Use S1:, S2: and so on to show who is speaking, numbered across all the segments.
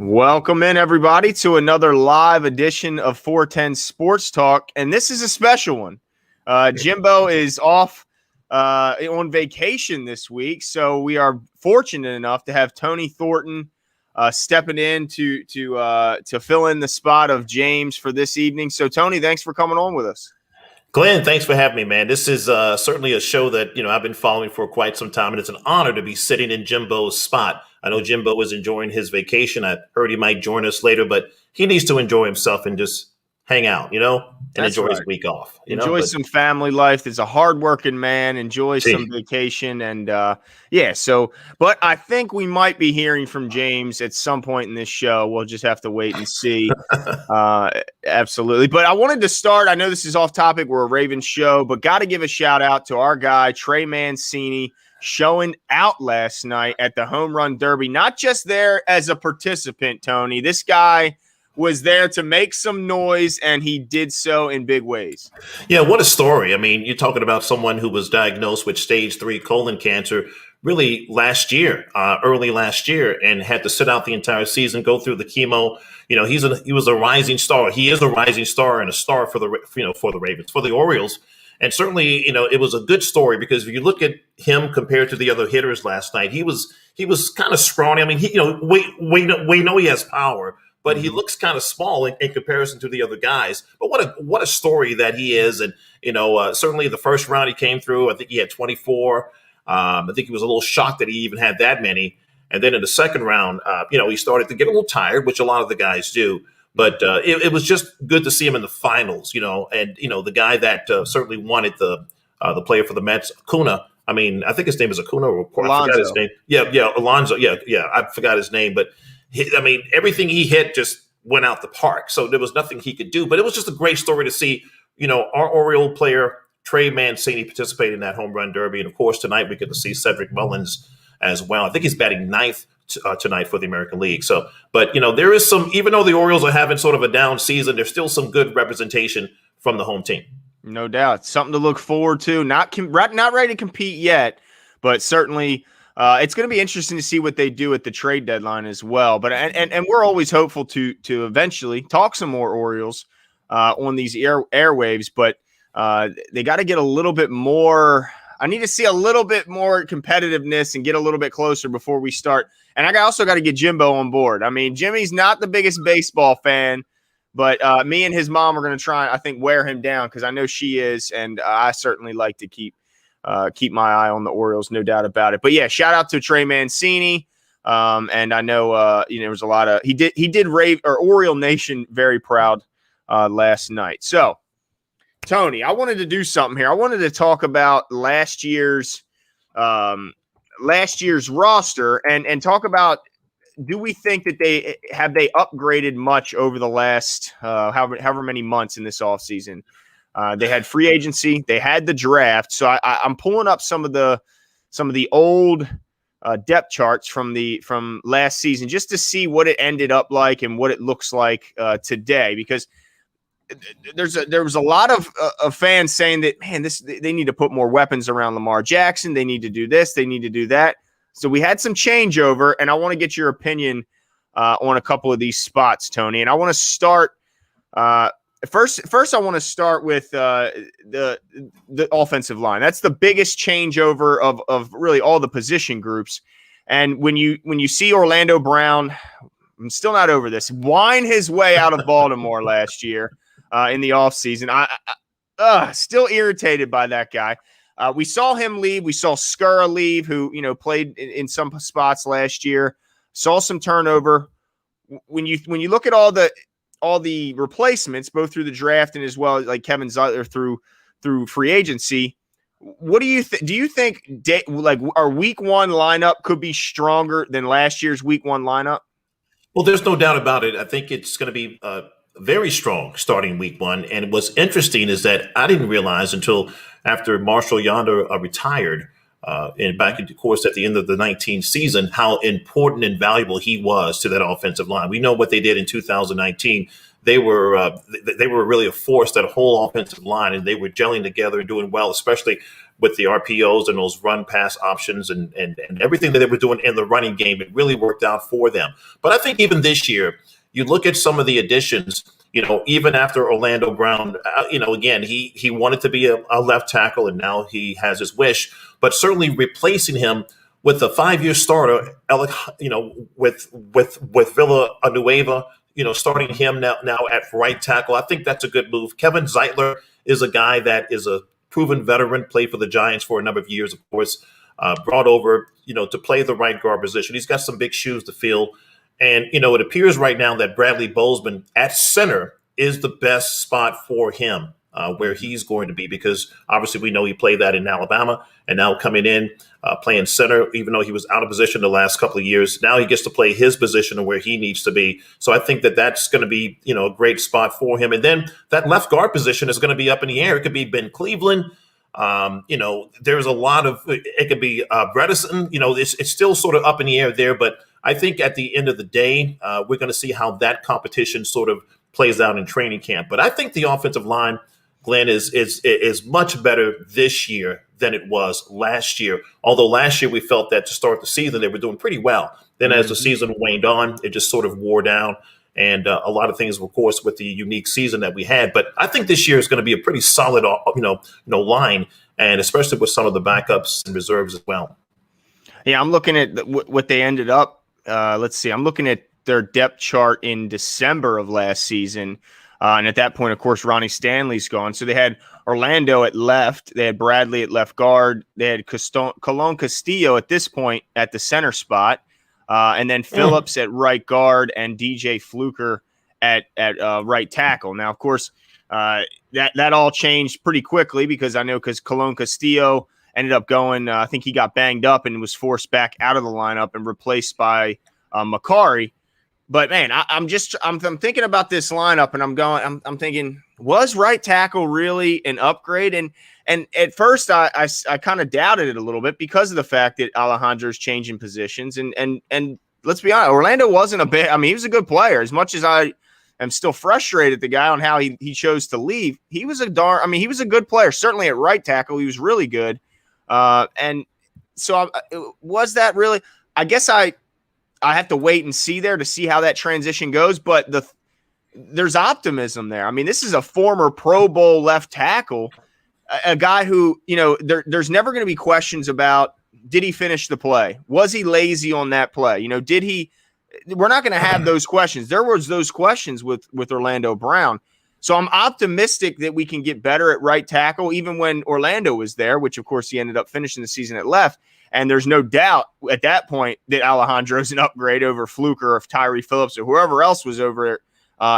S1: Welcome in, everybody, to another live edition of 410 Sports Talk, and this is a special one. Jimbo is off on vacation this week, so we are fortunate enough to have Tony Thornton stepping in to fill in the spot of James for this evening. So, Tony, thanks for coming on with us.
S2: Glenn, thanks for having me, man. This is certainly a show that I've been following for quite some time, and it's an honor to be sitting in Jimbo's spot. I know Jimbo is enjoying his vacation. I heard he might join us later, but he needs to enjoy himself and just hang out, and
S1: That's
S2: enjoy
S1: right.
S2: his week off.
S1: Enjoy some family life. There's a hardworking man. Enjoy some vacation. And but I think we might be hearing from James at some point in this show. We'll just have to wait and see. Absolutely. But I wanted to start. I know this is off topic. We're a Ravens show, but got to give a shout out to our guy, Trey Mancini, showing out last night at the Home Run Derby. Not just there as a participant, Tony. This guy was there to make some noise, and he did so in big ways.
S2: Yeah, what a story. I mean, you're talking about someone who was diagnosed with stage 3 colon cancer really early last year, and had to sit out the entire season, go through the chemo. He was a rising star. He is a rising star and a star for the Ravens, for the Orioles. And certainly, it was a good story because if you look at him compared to the other hitters last night, he was kind of scrawny. I mean, we know he has power, but he looks kind of small in comparison to the other guys. But what a story that he is. And, certainly the first round he came through, I think he had 24. I think he was a little shocked that he even had that many. And then in the second round, he started to get a little tired, which a lot of the guys do. But it was just good to see him in the finals, and, the guy that certainly wanted the player for the Mets, Acuna. I mean, I think his name is Acuna. I forgot his name. Yeah, Alonso. Yeah, I forgot his name. But, everything he hit just went out the park. So there was nothing he could do. But it was just a great story to see, our Oriole player, Trey Mancini, participate in that home run derby. And, of course, tonight we get to see Cedric Mullins as well. I think he's batting ninth tonight for the American League. So, but there is some, even though the Orioles are having sort of a down season, there's still some good representation from the home team.
S1: No doubt, something to look forward to. Not ready to compete yet, but certainly it's going to be interesting to see what they do at the trade deadline as well. But and we're always hopeful to eventually talk some more Orioles on these airwaves. But they got to get a little bit more. I need to see a little bit more competitiveness and get a little bit closer before we start. And I also got to get Jimbo on board. I mean, Jimmy's not the biggest baseball fan, but me and his mom are going to try, I think, wear him down because I know she is. And I certainly like to keep my eye on the Orioles, no doubt about it. But, yeah, shout out to Trey Mancini. And I know, there was a lot of – he did Oriole Nation very proud last night. So, Tony, I wanted to do something here. I wanted to talk about last year's roster and talk about, do we think that they upgraded much over the last however many months in this offseason? They had free agency, they had the draft. So I'm pulling up some of the old depth charts from last season just to see what it ended up like and what it looks like today, because there was a lot of fans saying that, man, they need to put more weapons around Lamar Jackson. They need to do this. They need to do that. So we had some changeover, and I want to get your opinion on a couple of these spots, Tony. And I want to start first. I want to start with the offensive line. That's the biggest changeover of really all the position groups. And when you see Orlando Brown, I'm still not over this, whine his way out of Baltimore last year. In the offseason. I still irritated by that guy. We saw him leave. We saw Skura leave, who played in some spots last year. Saw some turnover. When you look at all the replacements, both through the draft and as well like Kevin Zeitler through free agency, what do you think? Do you think our week one lineup could be stronger than last year's week one lineup?
S2: Well, there's no doubt about it. I think it's going to be very strong starting week one. And what's interesting is that I didn't realize until after Marshall Yonder retired and back, of course, at the end of the 19th season, how important and valuable he was to that offensive line. We know what they did in 2019. They were really a force, that whole offensive line, and they were gelling together and doing well, especially with the RPOs and those run pass options and everything that they were doing in the running game. It really worked out for them. But I think even this year, you look at some of the additions, even after Orlando Brown, again, he wanted to be a left tackle, and now he has his wish. But certainly replacing him with a 5-year starter, with Villanueva, starting him now at right tackle, I think that's a good move. Kevin Zeitler is a guy that is a proven veteran, played for the Giants for a number of years, of course, brought over, to play the right guard position. He's got some big shoes to fill. And, it appears right now that Bradley Bozeman at center is the best spot for him, where he's going to be, because obviously we know he played that in Alabama, and now coming in, playing center, even though he was out of position the last couple of years, now he gets to play his position and where he needs to be. So I think that that's going to be, a great spot for him. And then that left guard position is going to be up in the air. It could be Ben Cleveland. There's a lot of, it could be Bredesen, it's still sort of up in the air there, but I think at the end of the day, we're going to see how that competition sort of plays out in training camp. But I think the offensive line, Glenn, is much better this year than it was last year. Although last year we felt that to start the season, they were doing pretty well. Then as the season waned on, it just sort of wore down. And a lot of things, of course, with the unique season that we had. But I think this year is going to be a pretty solid, line, and especially with some of the backups and reserves as well.
S1: Yeah, I'm looking at what they ended up. Let's see. I'm looking at their depth chart in December of last season. And at that point, of course, Ronnie Stanley's gone. So they had Orlando at left. They had Bradley at left guard. They had Colon Castillo at this point at the center spot. And then Phillips at right guard and DJ Fluker at right tackle. Now, of course, that all changed pretty quickly because Colon Castillo ended up going, I think he got banged up and was forced back out of the lineup and replaced by Makari. But man, I'm thinking about this lineup and I'm thinking, was right tackle really an upgrade? And at first I kind of doubted it a little bit because of the fact that Alejandro's changing positions. And let's be honest, Orlando wasn't a bad. I mean, he was a good player. As much as I am still frustrated at the guy on how he chose to leave, he was a good player. Certainly at right tackle, he was really good. And so was that really? I guess I have to wait and see there to see how that transition goes. But there's optimism there. I mean, this is a former Pro Bowl left tackle, a guy who, there's never going to be questions about, did he finish the play? Was he lazy on that play? Did he – we're not going to have those questions. There was those questions with Orlando Brown. So I'm optimistic that we can get better at right tackle, even when Orlando was there, which, of course, he ended up finishing the season at left. And there's no doubt at that point that Alejandro's an upgrade over Fluker or Tyree Phillips or whoever else was over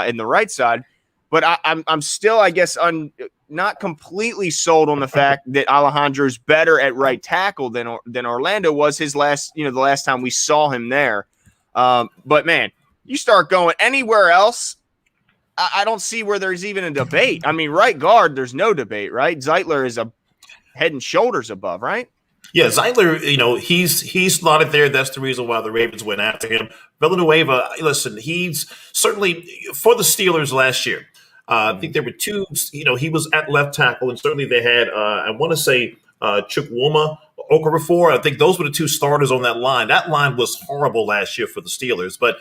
S1: in the right side. But I'm still, I guess, not completely sold on the fact that Alejandro's better at right tackle than Orlando was the last time we saw him there. But man, you start going anywhere else, I don't see where there's even a debate. I mean, right guard, there's no debate, right? Zeitler is a head and shoulders above, right?
S2: Yeah, Zeitler, he's slotted there. That's the reason why the Ravens went after him. Villanueva, listen, he's certainly for the Steelers last year. I think there were two, he was at left tackle, and certainly they had, I want to say, Chukwuma Okafor. I think those were the two starters on that line. That line was horrible last year for the Steelers, but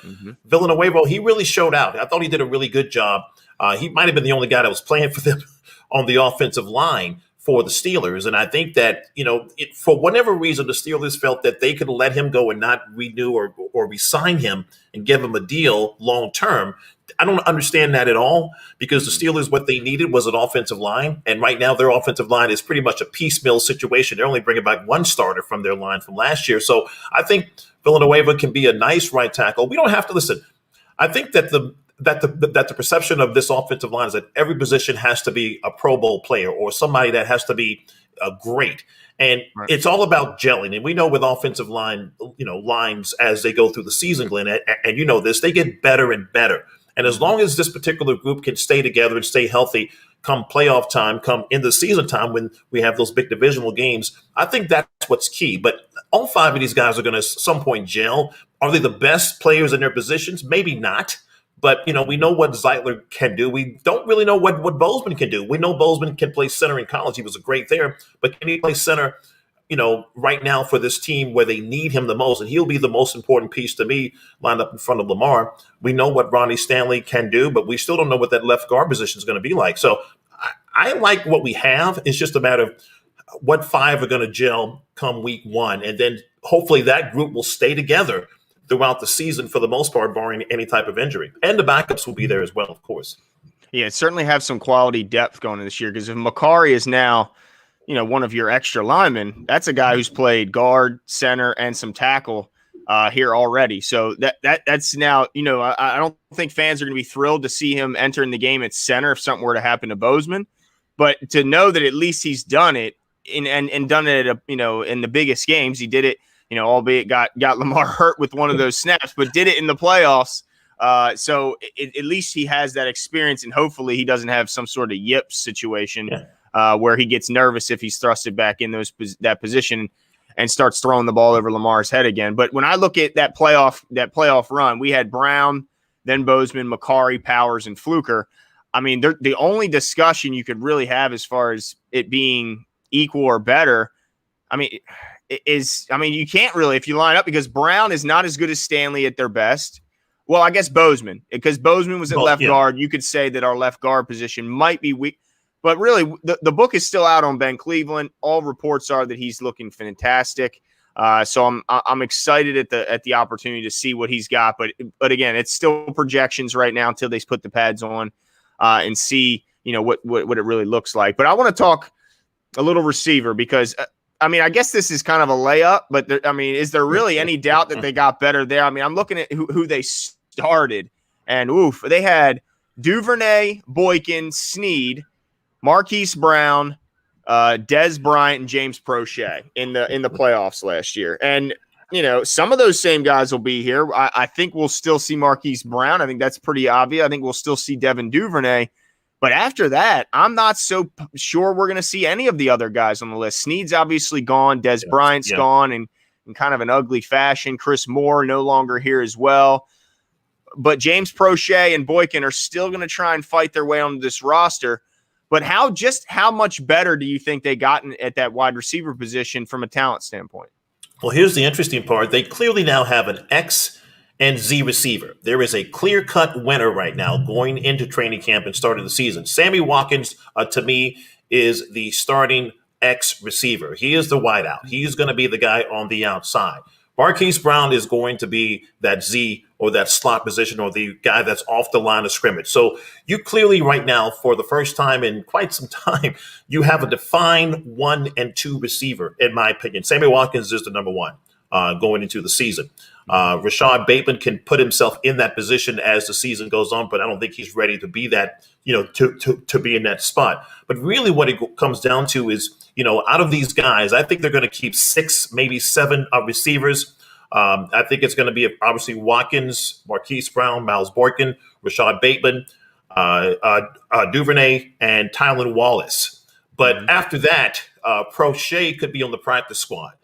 S2: Villanueva, he really showed out. I thought he did a really good job. He might have been the only guy that was playing for them on the offensive line for the Steelers. And I think that, for whatever reason, the Steelers felt that they could let him go and not renew or re-sign him and give him a deal long term. I don't understand that at all, because the Steelers, what they needed was an offensive line. And right now their offensive line is pretty much a piecemeal situation. They're only bringing back one starter from their line from last year. So I think Villanueva can be a nice right tackle. We don't have to listen. I think that the perception of this offensive line is that every position has to be a Pro Bowl player or somebody that has to be great. And It's all about gelling. And we know with offensive line, lines as they go through the season, Glenn, and you know this, they get better and better. And as long as this particular group can stay together and stay healthy come playoff time, come in the season time when we have those big divisional games, I think that's what's key. But all five of these guys are going to at some point gel. Are they the best players in their positions? Maybe not. But, we know what Zeitler can do. We don't really know what Bozeman can do. We know Bozeman can play center in college. He was great there. But can he play center, right now for this team where they need him the most? And he'll be the most important piece to me lined up in front of Lamar. We know what Ronnie Stanley can do, but we still don't know what that left guard position is going to be like. So I like what we have. It's just a matter of what five are going to gel come week one. And then hopefully that group will stay together throughout the season for the most part, barring any type of injury. And the backups will be there as well, of course.
S1: Yeah, certainly have some quality depth going in this year, because if Macari is now, one of your extra linemen, that's a guy who's played guard, center, and some tackle here already. So that's now, I don't think fans are going to be thrilled to see him entering the game at center if something were to happen to Bozeman. But to know that at least he's done it and done it at in the biggest games, he did it. Albeit got Lamar hurt with one of those snaps, but did it in the playoffs. So at least he has that experience, and hopefully he doesn't have some sort of yips situation where he gets nervous if he's thrusted back in that position and starts throwing the ball over Lamar's head again. But when I look at that playoff run, we had Brown, then Bozeman, Macari, Powers, and Fluker. I mean, the only discussion you could really have as far as it being equal or better, you can't really, if you line up, because Brown is not as good as Stanley at their best. Well, I guess Bozeman, because Bozeman was at left guard. You could say that our left guard position might be weak, but really the book is still out on Ben Cleveland. All reports are that he's looking fantastic. So I'm excited at the opportunity to see what he's got. But again, it's still projections right now until they put the pads on and see, what it really looks like. But I want to talk a little receiver, because I guess this is kind of a layup, but is there really any doubt that they got better there? I'm looking at who they started, and they had Duvernay, Boykin, Snead, Marquise Brown, Des Bryant, and James Prochet in the playoffs last year. And some of those same guys will be here. I think we'll still see Marquise Brown. I think that's pretty obvious. I think we'll still see Devin Duvernay. But after that, I'm not so sure we're going to see any of the other guys on the list. Snead's obviously gone. Des Bryant's gone in kind of an ugly fashion. Chris Moore no longer here as well. But James Prochet and Boykin are still going to try and fight their way onto this roster. But how much better do you think they gotten at that wide receiver position from a talent standpoint?
S2: Well, here's the interesting part. They clearly now have an X and Z receiver. There is a clear-cut winner right now going into training camp and starting the season. Sammy Watkins, to me, is the starting X receiver. He is the wideout. He's going to be the guy on the outside. Marquise Brown is going to be that Z or that slot position or the guy that's off the line of scrimmage. So you clearly right now, for the first time in quite some time, you have a defined 1 and 2 receiver, in my opinion. Sammy Watkins is the number one going into the season. Rashad Bateman can put himself in that position as the season goes on, but I don't think he's ready to be that, to be in that spot. But really what it comes down to is, out of these guys, I think they're going to keep 6, maybe 7 receivers. I think it's going to be obviously Watkins, Marquise Brown, Miles Boykin, Rashad Bateman, Duvernay, and Tylan Wallace. But after that, Prochet could be on the practice squad.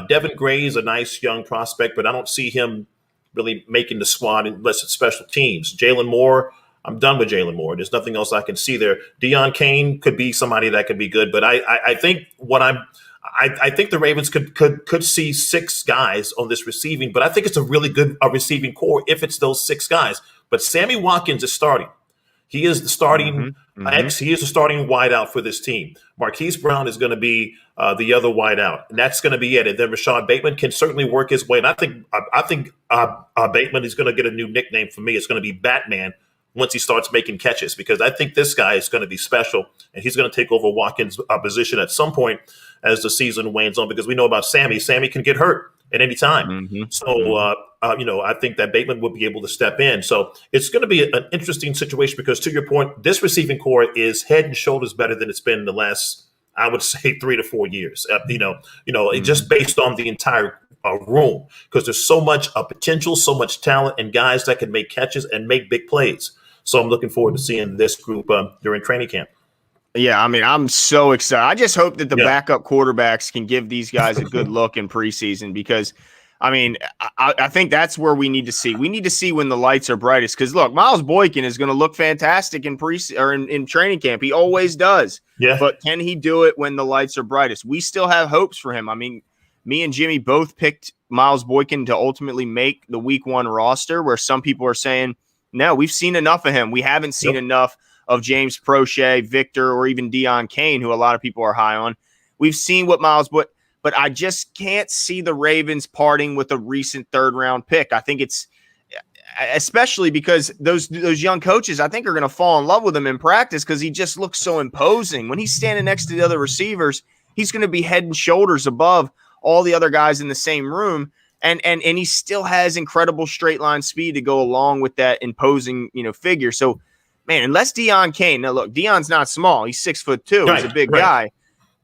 S2: Devin Gray is a nice young prospect, but I don't see him really making the squad unless it's special teams. Jalen Moore, I'm done with Jalen Moore. There's nothing else I can see there. Deion Kane could be somebody that could be good, but I think I think the Ravens could see 6 guys on this receiving, but I think it's a really good receiving core if it's those 6 guys. But Sammy Watkins is starting. He is the starting X. He is the starting wideout for this team. Marquise Brown is going to be the other wideout, and that's going to be it. And then Rashad Bateman can certainly work his way. And I think Bateman is going to get a new nickname for me. It's going to be Batman once he starts making catches, because I think this guy is going to be special, and he's going to take over Watkins' position at some point as the season wanes on, because we know about Sammy. Sammy can get hurt at any time. So, I think that Bateman will be able to step in. So it's going to be an interesting situation, because to your point, this receiving core is head and shoulders better than it's been in the last, I would say, 3 to 4 years, just based on the entire room, because there's so much potential, so much talent, and guys that can make catches and make big plays. So I'm looking forward to seeing this group during training camp.
S1: Yeah, I'm so excited. I just hope that the backup quarterbacks can give these guys a good look in preseason, because I mean, I think that's where we need to see. We need to see when the lights are brightest. Because look, Miles Boykin is going to look fantastic in training camp. He always does.
S2: Yeah.
S1: But can he do it when the lights are brightest? We still have hopes for him. I mean, me and Jimmy both picked Miles Boykin to ultimately make the Week 1 roster, where some people are saying, no, we've seen enough of him. We haven't seen enough of James Prochet, Victor, or even Deion Kane, who a lot of people are high on. We've seen what Miles Boykin. But I just can't see the Ravens parting with a recent third-round pick. I think it's especially because those young coaches, I think, are going to fall in love with him in practice because he just looks so imposing. When he's standing next to the other receivers, he's going to be head and shoulders above all the other guys in the same room. And he still has incredible straight line speed to go along with that imposing, figure. So, man, unless Deion Kane, now look, Deion's not small. He's 6'2". He's a big guy.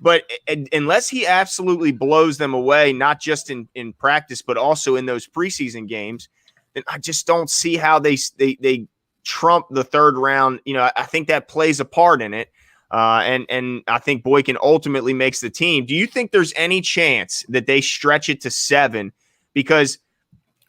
S1: But unless he absolutely blows them away, not just in practice, but also in those preseason games, then I just don't see how they trump the third round. I think that plays a part in it. And I think Boykin ultimately makes the team. Do you think there's any chance that they stretch it to 7? Because,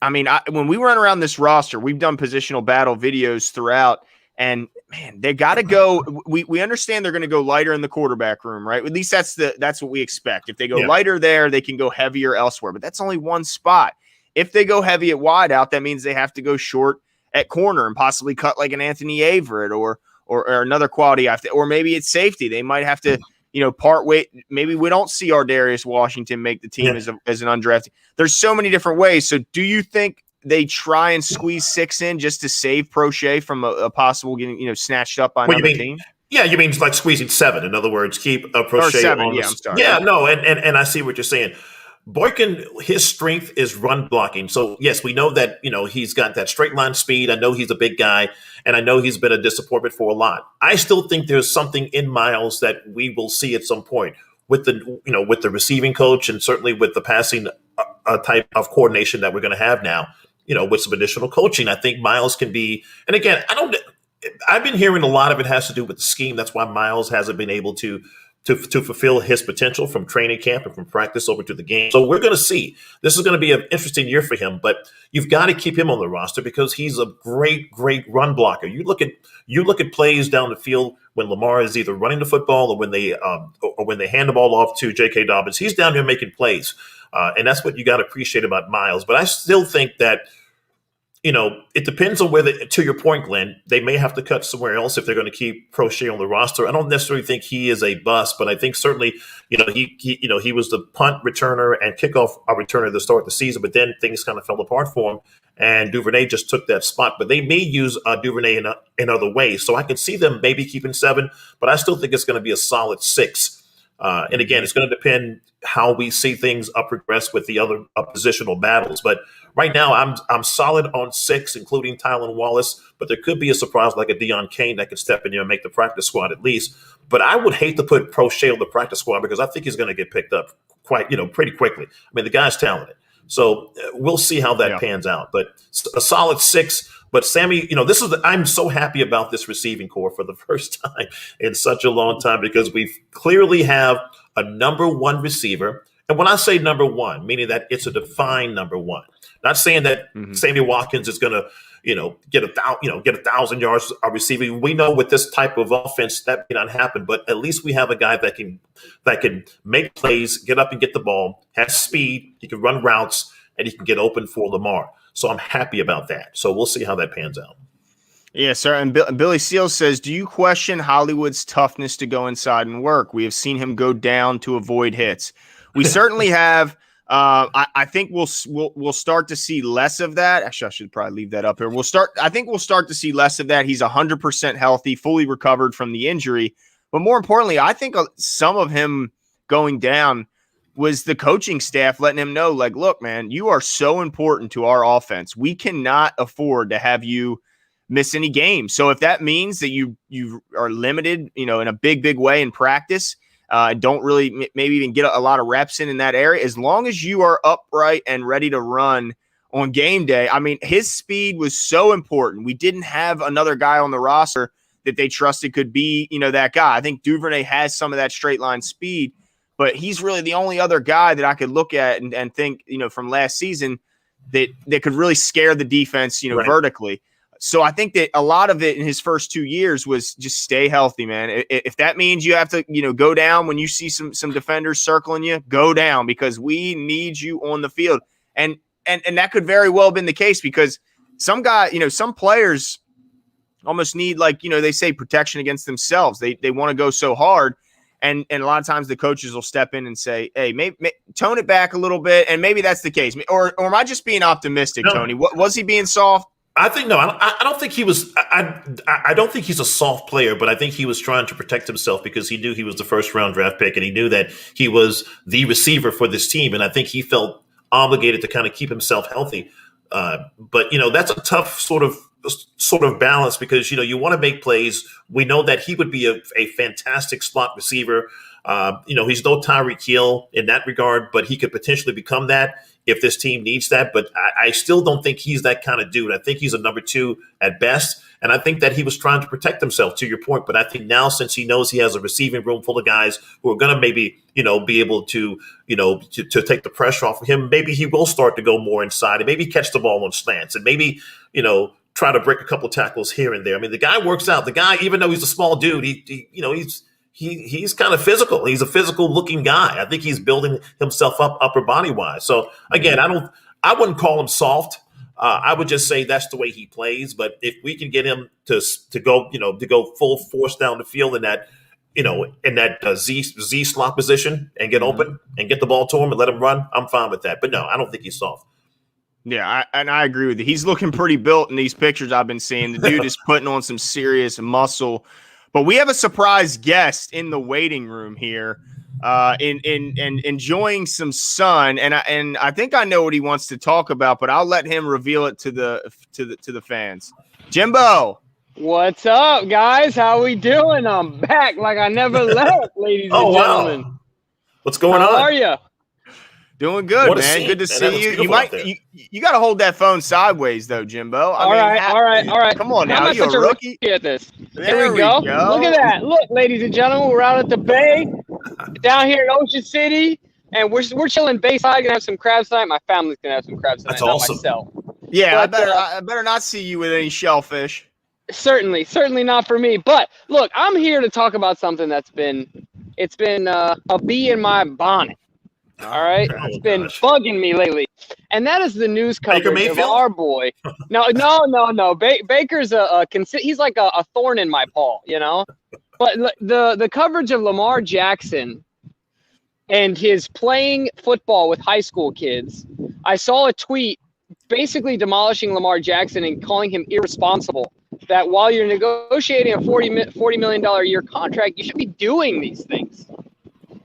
S1: I mean, when we run around this roster, we've done positional battle videos throughout. And man, they got to go. We understand they're going to go lighter in the quarterback room, right? At least that's what we expect. If they go lighter there, they can go heavier elsewhere. But that's only one spot. If they go heavy at wide out, that means they have to go short at corner and possibly cut like an Anthony Averett or another quality after, or maybe it's safety. They might have to part way. Maybe we don't see Ardarius Washington make the team as an undrafted. There's so many different ways. So do you think they try and squeeze 6 in just to save Prochet from a possible getting, snatched up by another team?
S2: Yeah, you mean like squeezing 7. In other words, keep Prochet
S1: 7,
S2: on.
S1: I'm sorry.
S2: Yeah, no, and I see what you're saying. Boykin, his strength is run blocking. So, yes, we know that, he's got that straight line speed. I know he's a big guy, and I know he's been a disappointment for a lot. I still think there's something in Miles that we will see at some point with the receiving coach and certainly with the passing type of coordination that we're going to have now. With some additional coaching, I think Miles can be. And again, I've been hearing a lot of it has to do with the scheme. That's why Miles hasn't been able to fulfill his potential from training camp and from practice over to the game. So we're going to see. This is going to be an interesting year for him, but you've got to keep him on the roster because he's a great, great run blocker. You look at plays down the field when Lamar is either running the football or when they hand the ball off to J.K. Dobbins. He's down there making plays. And that's what you got to appreciate about Miles. But I still think that, it depends on whether, to your point, Glenn, they may have to cut somewhere else if they're going to keep Prochet on the roster. I don't necessarily think he is a bust, but I think certainly, he was the punt returner and kickoff returner to start the season, but then things kind of fell apart for him. And Duvernay just took that spot. But they may use Duvernay in other ways. So I could see them maybe keeping 7, but I still think it's going to be a solid 6. And again, it's going to depend how we see things progress with the other positional battles. But right now, I'm solid on 6, including Tylan Wallace. But there could be a surprise like a Deion Kane that could step in there and make the practice squad at least. But I would hate to put Prochet on the practice squad because I think he's going to get picked up pretty quickly. I mean, the guy's talented. So we'll see how that pans out. But a solid 6. But Sammy, I'm so happy about this receiving core for the first time in such a long time because we clearly have a number 1 receiver. And when I say number 1, meaning that it's a defined number 1, not saying that Sammy Watkins is going to, get 1,000 yards of receiving. We know with this type of offense that may not happen, but at least we have a guy that can make plays, get up and get the ball, has speed, he can run routes, and he can get open for Lamar. So I'm happy about that. So we'll see how that pans out.
S1: Yeah, sir. And Billy Seals says, do you question Hollywood's toughness to go inside and work? We have seen him go down to avoid hits. We certainly have. I think we'll start to see less of that. Actually, I should probably leave that up here. I think we'll start to see less of that. He's 100% healthy, fully recovered from the injury. But more importantly, I think some of him going down was the coaching staff letting him know, like, look, man, you are so important to our offense. We cannot afford to have you miss any games. So if that means that you are limited, in a big way in practice, don't really maybe even get a lot of reps in that area, as long as you are upright and ready to run on game day. I mean, his speed was so important. We didn't have another guy on the roster that they trusted could be, that guy. I think Duvernay has some of that straight line speed, but he's really the only other guy that I could look at and think, from last season that could really scare the defense,
S2: Right.
S1: vertically. So I think that a lot of it in his first 2 years was just stay healthy, man. If that means you have to, go down when you see some defenders circling you, go down, because we need you on the field. And that could very well have been the case, because some players almost need, they say, protection against themselves. They want to go so hard. And a lot of times the coaches will step in and say, hey, maybe tone it back a little bit. And maybe that's the case. Or am I just being optimistic,
S2: No.
S1: Tony? Was he being soft?
S2: I think no. I don't think he was. I don't think he's a soft player, but I think he was trying to protect himself because he knew he was the first round draft pick, and he knew that he was the receiver for this team, and I think he felt obligated to kind of keep himself healthy. But that's a tough sort of balance, because you want to make plays. We know that he would be a fantastic slot receiver. He's no Tyreek Hill in that regard, but he could potentially become that if this team needs that. But I still don't think he's that kind of dude. I think he's a number 2 at best. And I think that he was trying to protect himself, to your point. But I think now, since he knows he has a receiving room full of guys who are going to maybe, be able to, to take the pressure off of him, maybe he will start to go more inside and maybe catch the ball on slants and maybe, try to break a couple tackles here and there. I mean, the guy works out. The guy, even though he's a small dude, he's kind of physical. He's a physical looking guy. I think he's building himself up upper body wise. So again, I wouldn't call him soft. I would just say that's the way he plays. But if we can get him to go full force down the field in that, Z slot position and get open and get the ball to him and let him run, I'm fine with that. But no, I don't think he's soft.
S1: Yeah, I agree with you. He's looking pretty built in these pictures I've been seeing. The dude is putting on some serious muscle. But we have a surprise guest in the waiting room here, in enjoying some sun, and I think I know what he wants to talk about, but I'll let him reveal it to the fans. Jimbo,
S3: what's up, guys? How we doing? I'm back like I never left, ladies and gentlemen.
S2: Wow. What's going on?
S3: How are you?
S1: Doing good, man. Good to see you. You got to hold that phone sideways, though, Jimbo.
S3: All right.
S1: Come on now, you're a rookie.
S3: At this.
S1: There
S3: we go. Look at that. Look, ladies and gentlemen, we're out at the bay, down here in Ocean City, and we're chilling bayside. Gonna have some crabs tonight. My family's gonna have some crabs tonight.
S2: That's awesome.
S3: Myself.
S1: Yeah, but, I better not see you with any shellfish.
S3: Certainly not for me. But look, I'm here to talk about something that's been a bee in my bonnet. All right, it's been bugging me lately, and that is the news coverage of our boy. No. Baker's he's like a thorn in my paw, But the coverage of Lamar Jackson and his playing football with high school kids. I saw a tweet basically demolishing Lamar Jackson and calling him irresponsible. That while you're negotiating a $40 million a year contract, you should be doing these things.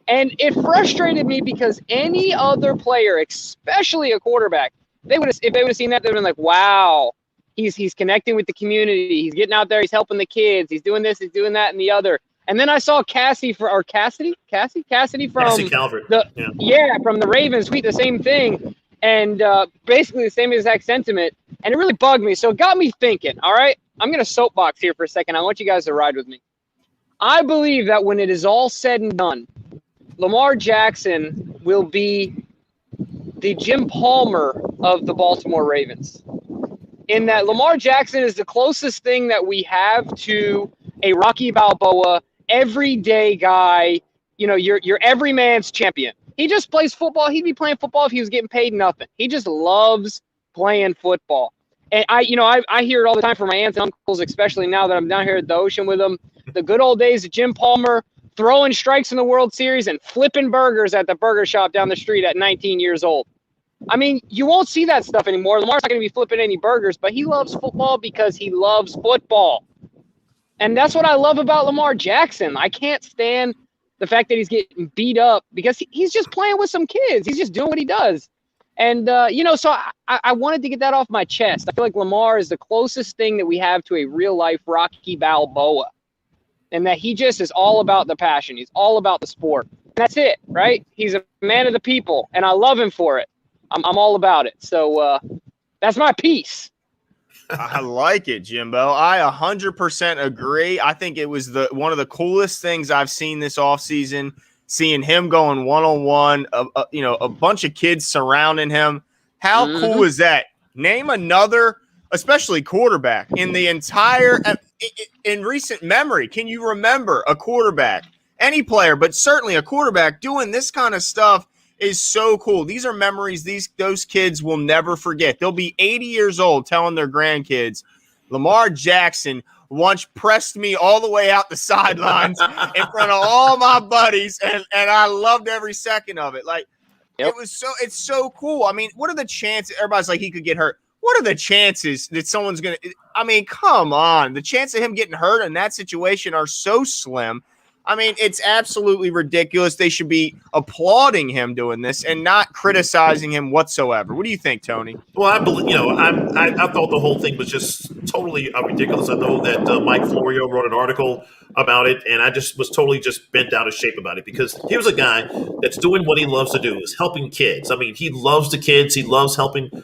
S3: And it frustrated me because any other player, especially a quarterback, if they would have seen that, they would have been like, wow, he's connecting with the community. He's getting out there. He's helping the kids. He's doing this. He's doing that and the other. And then I saw Cassidy from
S2: Cassie Calvert.
S3: From the Ravens tweet the same thing. And basically the same exact sentiment. And it really bugged me. So it got me thinking, all right, I'm going to soapbox here for a second. I want you guys to ride with me. I believe that when it is all said and done, Lamar Jackson will be the Jim Palmer of the Baltimore Ravens. In that Lamar Jackson is the closest thing that we have to a Rocky Balboa, everyday guy, you're every man's champion. He just plays football. He'd be playing football if he was getting paid nothing. He just loves playing football. And I hear it all the time from my aunts and uncles, especially now that I'm down here at the ocean with them. The good old days of Jim Palmer throwing strikes in the World Series and flipping burgers at the burger shop down the street at 19 years old. I mean, you won't see that stuff anymore. Lamar's not going to be flipping any burgers, but he loves football because he loves football. And that's what I love about Lamar Jackson. I can't stand the fact that he's getting beat up because he's just playing with some kids. He's just doing what he does. And, so I wanted to get that off my chest. I feel like Lamar is the closest thing that we have to a real-life Rocky Balboa. And that he just is all about the passion. He's all about the sport. And that's it, right? He's a man of the people, and I love him for it. I'm all about it. So that's my piece.
S1: I like it, Jimbo. I 100% agree. I think it was one of the coolest things I've seen this offseason seeing him going one-on-one, a bunch of kids surrounding him. How cool is that? Name another, especially quarterback, in the entire in recent memory. Can you remember a quarterback, any player, but certainly a quarterback doing this kind of stuff is so cool. These are memories those kids will never forget. They'll be 80 years old telling their grandkids, Lamar Jackson once pressed me all the way out the sidelines in front of all my buddies, and I loved every second of it. Like, it's so cool. I mean, what are the chances? Everybody's like, he could get hurt. What are the chances that someone's going to – I mean, come on. The chance of him getting hurt in that situation are so slim. I mean, it's absolutely ridiculous. They should be applauding him doing this and not criticizing him whatsoever. What do you think, Tony?
S2: Well, I believe, I thought the whole thing was just totally ridiculous. I know that Mike Florio wrote an article about it, and I just was totally just bent out of shape about it, because here's a guy that's doing what he loves to do, is helping kids. I mean, he loves the kids. He loves helping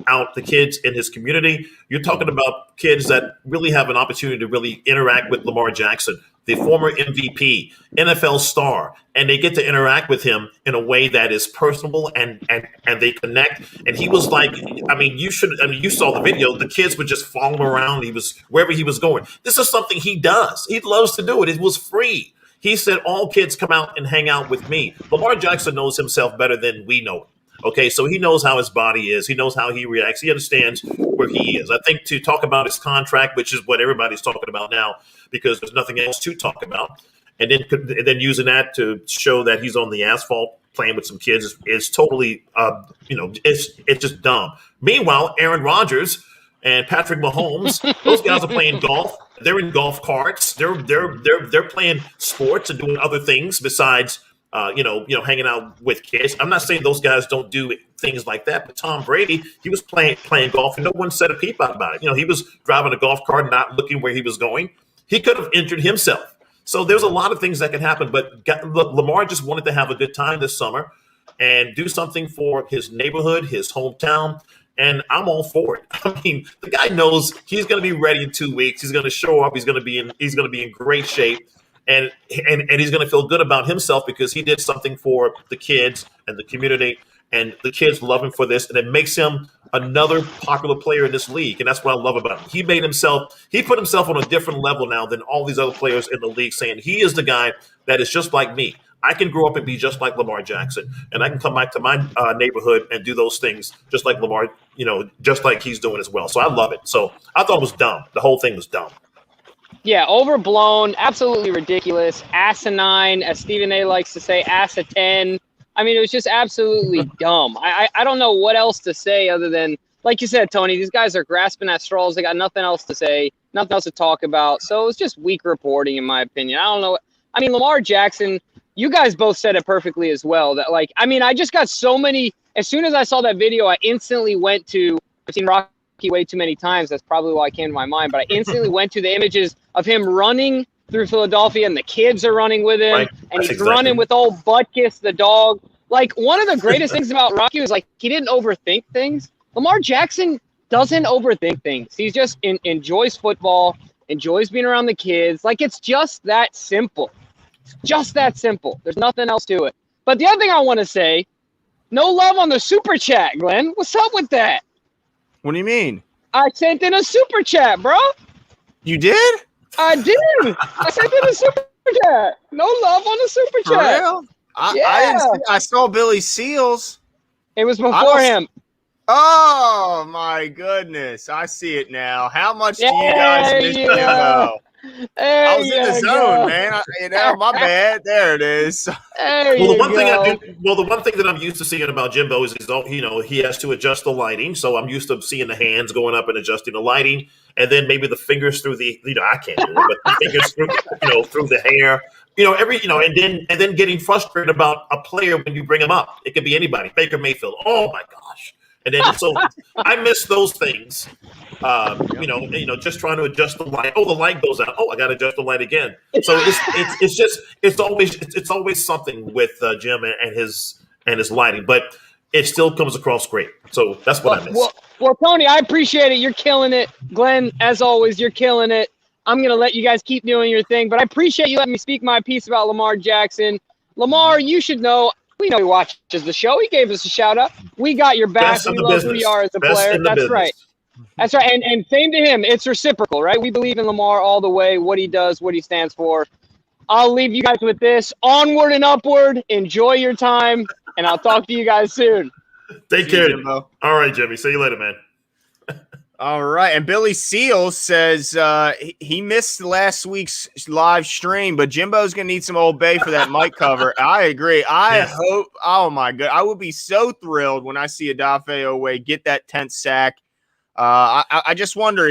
S2: out the kids in his community. You're talking about kids that really have an opportunity to really interact with Lamar Jackson, the former MVP, NFL star, and they get to interact with him in a way that is personable and they connect. And he was like, you saw the video. The kids would just follow him around. He was wherever he was going. This is something he does. He loves to do it. It was free. He said, all kids come out and hang out with me. Lamar Jackson knows himself better than we know him. Okay, so he knows how his body is. He knows how he reacts. He understands where he is. I think to talk about his contract, which is what everybody's talking about now, because there's nothing else to talk about, and then using that to show that he's on the asphalt playing with some kids is totally, it's just dumb. Meanwhile, Aaron Rodgers and Patrick Mahomes, those guys are playing golf. They're in golf carts. They're playing sports and doing other things besides hanging out with kids. I'm not saying those guys don't do things like that, but Tom Brady, he was playing golf and no one said a peep out about it. He was driving a golf cart, not looking where he was going. He could have injured himself. So there's a lot of things that can happen, but Lamar just wanted to have a good time this summer and do something for his neighborhood, his hometown, and I'm all for it. I mean, the guy knows he's going to be ready in 2 weeks. He's going to show up. He's going to be in great shape. And he's going to feel good about himself because he did something for the kids and the community, and the kids love him for this, and it makes him another popular player in this league, and that's what I love about him. He put himself on a different level now than all these other players in the league, saying he is the guy that is just like me. I can grow up and be just like Lamar Jackson, and I can come back to my neighborhood and do those things just like Lamar, just like he's doing as well. So I love it. So I thought it was dumb. The whole thing was dumb.
S3: Yeah, overblown, absolutely ridiculous, asinine, as Stephen A. likes to say, ass a 10. I mean, it was just absolutely dumb. I don't know what else to say other than, like you said, Tony, these guys are grasping at straws. They got nothing else to say, nothing else to talk about. So it's just weak reporting, in my opinion. I don't know. I mean, Lamar Jackson, you guys both said it perfectly as well. That, I just got so many. As soon as I saw that video, I instantly went to, I've seen Rocky way too many times. That's probably why it came to my mind. But I instantly went to the images of him running through Philadelphia, and the kids are running with him,
S2: right.
S3: And he's running with old Butkus, the dog. Like, one of the greatest things about Rocky was, he didn't overthink things. Lamar Jackson doesn't overthink things. He just enjoys football, enjoys being around the kids. It's just that simple. It's just that simple. There's nothing else to it. But the other thing I want to say, no love on the super chat, Glenn. What's up with that?
S1: What do you mean? I
S3: sent in a super chat, bro.
S1: You did?
S3: I did. I sent in a super chat. No love on the super
S1: For
S3: chat.
S1: real? I saw Billy Seals.
S3: It was before him.
S1: Oh, my goodness. I see it now. How much do you guys miss Jimbo? I was in the zone, man. My bad. There it is.
S2: The one thing that I'm used to seeing about Jimbo is he has to adjust the lighting. So I'm used to seeing the hands going up and adjusting the lighting, and then maybe the fingers through the I can't do it, but the fingers through the hair. And then getting frustrated about a player when you bring him up. It could be anybody. Baker Mayfield. Oh my gosh. And then so I miss those things. Just trying to adjust the light. Oh, the light goes out. Oh, I got to adjust the light again. So it's always something with Jim and his lighting, but it still comes across great. So that's what I miss.
S3: Well, Tony, I appreciate it. You're killing it. Glenn, as always, you're killing it. I'm gonna let you guys keep doing your thing, but I appreciate you letting me speak my piece about Lamar Jackson. Lamar, you should know. We know he watches the show. He gave us a shout out. We got your back.
S2: Best in
S3: We
S2: the
S3: love
S2: business.
S3: who you are as a
S2: Best
S3: player.
S2: in the
S3: That's
S2: business.
S3: right. That's right. And same to him. It's reciprocal, right? We believe in Lamar all the way, what he does, what he stands for. I'll leave you guys with this. Onward and upward. Enjoy your time, and I'll talk to you guys soon.
S2: Take
S1: See you,
S2: care.
S1: Jimbo.
S2: All right, Jimmy. See you later, man.
S1: All right. And Billy Seals says he missed last week's live stream, but Jimbo's going to need some Old Bay for that mic cover. I agree. I hope – oh, my God. I would be so thrilled when I see Odafe Owe get that 10th sack. I just wonder,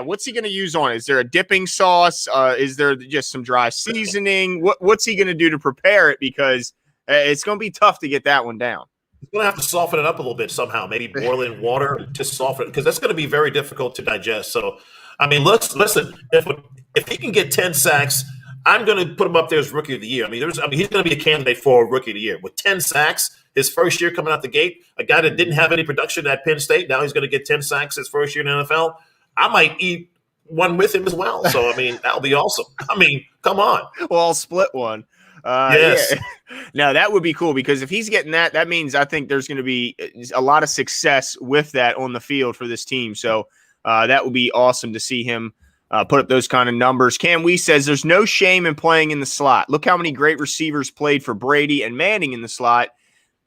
S1: what's he going to use on it? Is there a dipping sauce? Is there just some dry seasoning? What's he going to do to prepare it? Because it's going to be tough to get that one down.
S2: He's going to have to soften it up a little bit somehow. Maybe boil in water to soften it, because that's going to be very difficult to digest. So, I mean, listen. If he can get 10 sacks, I'm going to put him up there as Rookie of the Year. I mean, he's going to be a candidate for Rookie of the Year with 10 sacks. His first year coming out the gate, a guy that didn't have any production at Penn State, now he's going to get 10 sacks his first year in the NFL. I might eat one with him as well. So, I mean, that'll be awesome. I mean, come on.
S1: Well, I'll split one.
S2: Yes.
S1: Yeah. No, that would be cool, because if he's getting that means I think there's going to be a lot of success with that on the field for this team. So that would be awesome to see him put up those kind of numbers. Cam Wee says there's no shame in playing in the slot. Look how many great receivers played for Brady and Manning in the slot.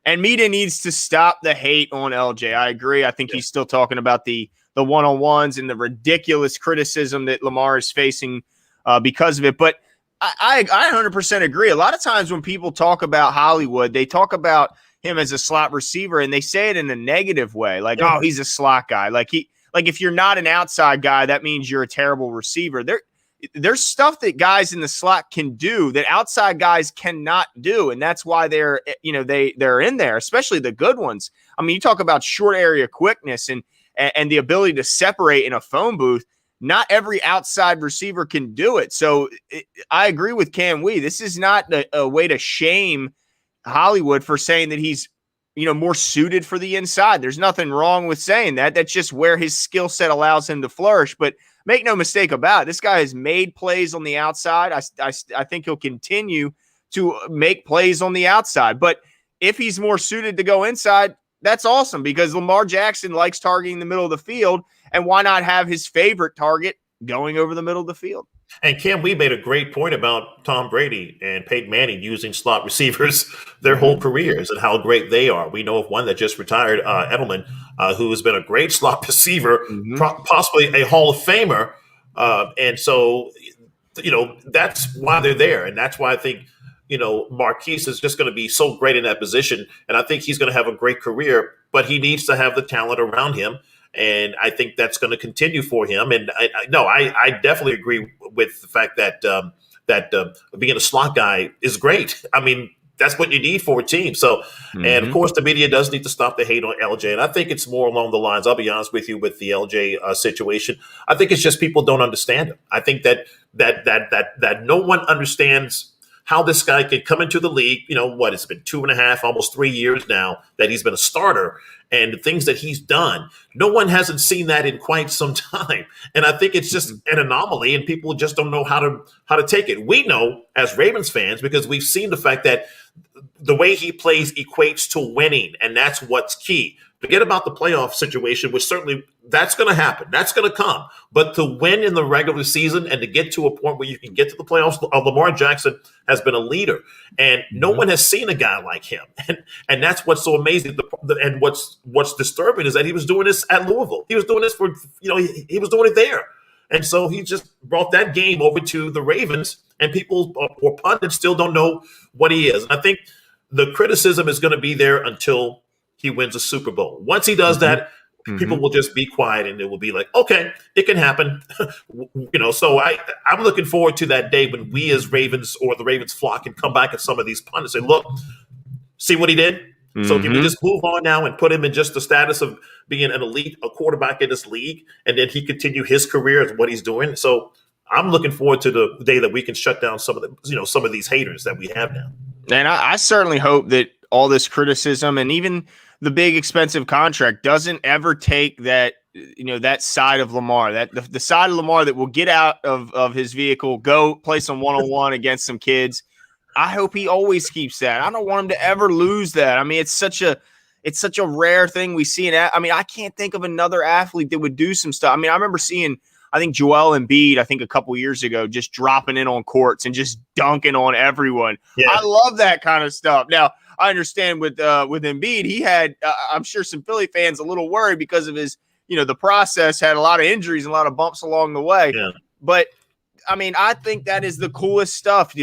S1: And Mita needs to stop the hate on LJ. I agree. I think he's still talking about the one-on-ones and the ridiculous criticism that Lamar is facing because of it. But I 100% agree. A lot of times when people talk about Hollywood, they talk about him as a slot receiver, and they say it in a negative way, like, oh, he's a slot guy. Like if you're not an outside guy, that means you're a terrible receiver. There's stuff that guys in the slot can do that outside guys cannot do, and that's why they're in there, especially the good ones. I mean, you talk about short area quickness and the ability to separate in a phone booth. Not every outside receiver can do it. So I agree with Cam Wee. This is not a way to shame Hollywood for saying that he's, more suited for the inside. There's nothing wrong with saying that. That's just where his skill set allows him to flourish. But make no mistake about it, this guy has made plays on the outside. I think he'll continue to make plays on the outside. But if he's more suited to go inside, that's awesome, because Lamar Jackson likes targeting the middle of the field. And why not have his favorite target going over the middle of the field?
S2: And Cam, we made a great point about Tom Brady and Peyton Manning using slot receivers their whole careers and how great they are. We know of one that just retired, Edelman, who has been a great slot receiver, possibly a Hall of Famer. And so, that's why they're there. And that's why I think, Marquise is just going to be so great in that position. And I think he's going to have a great career, but he needs to have the talent around him. And I think that's going to continue for him. And I definitely agree with the fact that being a slot guy is great. I mean, that's what you need for a team. So, and of course, the media does need to stop the hate on LJ. And I think it's more along the lines, I'll be honest with you, with the LJ situation. I think it's just people don't understand him. I think that no one understands how this guy could come into the league. It's been 2.5, almost 3 years now that he's been a starter, and the things that he's done. No one hasn't seen that in quite some time. And I think it's just an anomaly, and people just don't know how to take it. We know as Ravens fans, because we've seen the fact that the way he plays equates to winning, and that's what's key. Forget about the playoff situation, which certainly that's going to happen. That's going to come. But to win in the regular season and to get to a point where you can get to the playoffs, Lamar Jackson has been a leader. And no one has seen a guy like him. And that's what's so amazing. And what's disturbing is that he was doing this at Louisville. He was doing this he was doing it there. And so he just brought that game over to the Ravens, and people or pundits still don't know what he is. And I think the criticism is going to be there until he wins a Super Bowl. Once he does that, people will just be quiet, and it will be like, okay, it can happen. So I'm looking forward to that day when we as Ravens or the Ravens flock can come back at some of these pundits and say, look, see what he did? So can we just move on now and put him in just the status of being a quarterback in this league, and then he continue his career as what he's doing? So I'm looking forward to the day that we can shut down some of these haters that we have now.
S1: And I certainly hope that all this criticism and even the big expensive contract doesn't ever take that, that side of Lamar, that the side of Lamar that will get out of his vehicle, go play some one-on-one against some kids, I hope he always keeps that. I don't want him to ever lose that. I mean, it's such a rare thing we see. I mean, I can't think of another athlete that would do some stuff. I mean, I remember seeing, I think Joel Embiid, I think a couple years ago, just dropping in on courts and just dunking on everyone. Yeah. I love that kind of stuff. Now, I understand with Embiid, he had, I'm sure some Philly fans a little worried because of his, the process, had a lot of injuries and a lot of bumps along the way. Yeah. But I mean, I think that is the coolest stuff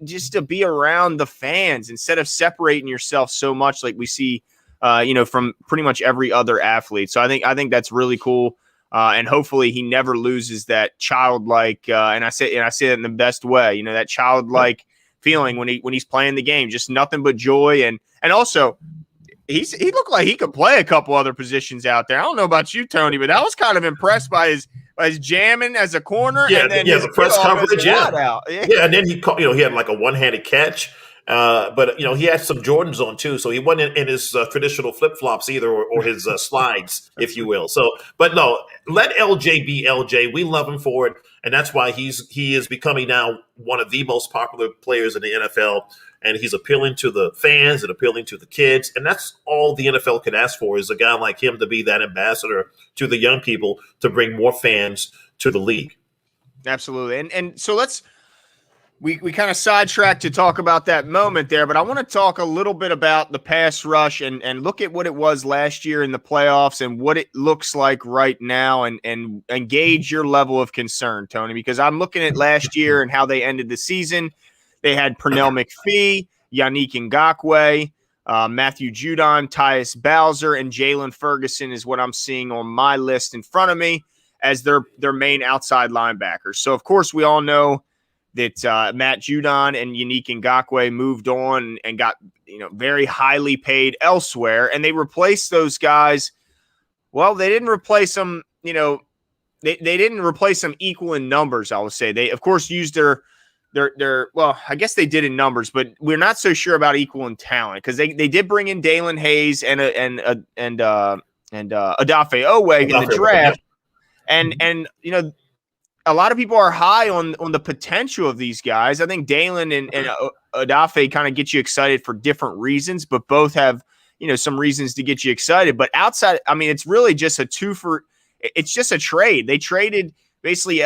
S1: just to be around the fans instead of separating yourself so much like we see, from pretty much every other athlete. So I think that's really cool. And hopefully he never loses that childlike, and I say it in the best way, that childlike feeling when he's playing the game, just nothing but joy. And also he looked like he could play a couple other positions out there. I don't know about you, Tony, but I was kind of impressed by his jamming as a corner.
S2: Yeah,
S1: and then
S2: the press coverage. Yeah. And then he had like a one-handed catch. But he had some Jordans on too, so he wasn't in his traditional flip flops either, or his slides, if you will. So, but no, let LJ be LJ. We love him for it, and that's why he is becoming now one of the most popular players in the NFL, and he's appealing to the fans and appealing to the kids, and that's all the NFL can ask for, is a guy like him to be that ambassador to the young people to bring more fans to the league.
S1: Absolutely, and so let's. We kind of sidetracked to talk about that moment there, but I want to talk a little bit about the pass rush and look at what it was last year in the playoffs and what it looks like right now and gauge your level of concern, Tony, because I'm looking at last year and how they ended the season. They had Pernell McPhee, Yannick Ngakoue, Matthew Judon, Tyus Bowser, and Jalen Ferguson is what I'm seeing on my list in front of me as their main outside linebackers. So, of course, we all know that Matt Judon and Yannick Ngakoue moved on and got very highly paid elsewhere, and they replaced those guys. Well, they didn't replace them. They didn't replace them equal in numbers. I would say they, of course, used their well, I guess they did in numbers, but we're not so sure about equal in talent because they did bring in Dalen Hayes and Odafe Owe in the draft, and a lot of people are high on the potential of these guys. I think Dalen and Odafe kind of get you excited for different reasons, but both have, some reasons to get you excited. But outside, I mean, it's really just it's just a trade. They traded basically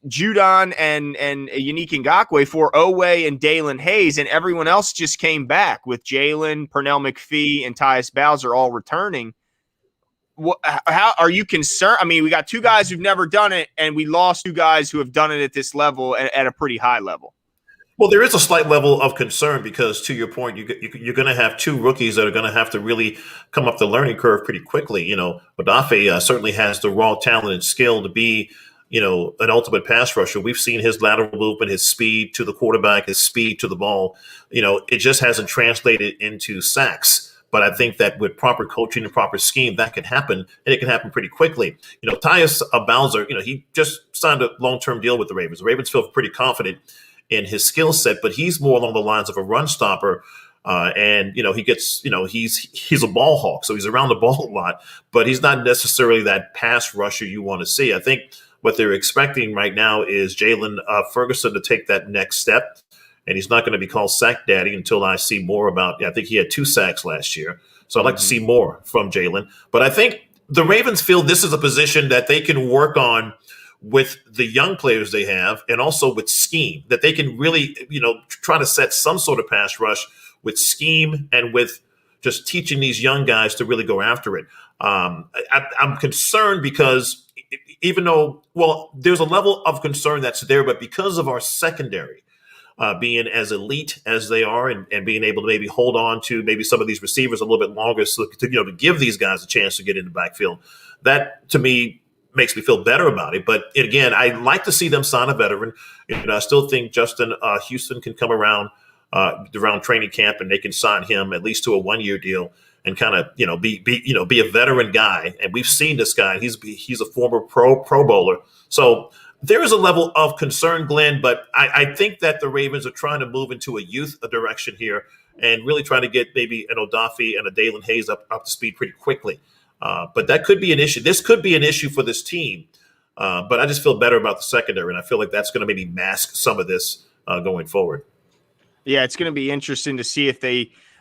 S1: Judon and Yannick Ngakoue for Owe and Dalen Hayes, and everyone else just came back with Jalen, Pernell McPhee, and Tyus Bowser all returning. How are you concerned? I mean, we got two guys who've never done it, and we lost two guys who have done it at this level at a pretty high level.
S2: Well, there is a slight level of concern because, to your point, you're going to have two rookies that are going to have to really come up the learning curve pretty quickly. Odafe certainly has the raw talent and skill to be, an ultimate pass rusher. We've seen his lateral movement, his speed to the quarterback, his speed to the ball. It just hasn't translated into sacks. But I think that with proper coaching and proper scheme, that can happen, and it can happen pretty quickly. Tyus Bowser, he just signed a long-term deal with the Ravens. The Ravens feel pretty confident in his skill set, but he's more along the lines of a run stopper. And he gets, he's a ball hawk, so he's around the ball a lot, but he's not necessarily that pass rusher you want to see. I think what they're expecting right now is Jalen Ferguson to take that next step. And he's not going to be called Sack Daddy until I see more about. I think he had 2 sacks last year, so I'd like to see more from Jalen. But I think the Ravens feel this is a position that they can work on with the young players they have, and also with scheme, that they can really, try to set some sort of pass rush with scheme and with just teaching these young guys to really go after it. I'm concerned because even though, there's a level of concern that's there, but because of our secondary. Being as elite as they are and being able to maybe hold on to maybe some of these receivers a little bit longer so to give these guys a chance to get in the backfield. That, to me, makes me feel better about it. But, again, I like to see them sign a veteran. I still think Justin Houston can come around training camp and they can sign him at least to a 1-year deal and kind of, be a veteran guy. And we've seen this guy. He's a former pro bowler. So there is a level of concern, Glenn, but I think that the Ravens are trying to move into a youth direction here and really trying to get maybe an Odafe and a Dalen Hayes up to speed pretty quickly. But that could be an issue. This could be an issue for this team. But I just feel better about the secondary, and I feel like that's going to maybe mask some of this going forward.
S1: Yeah, it's going to be interesting to see if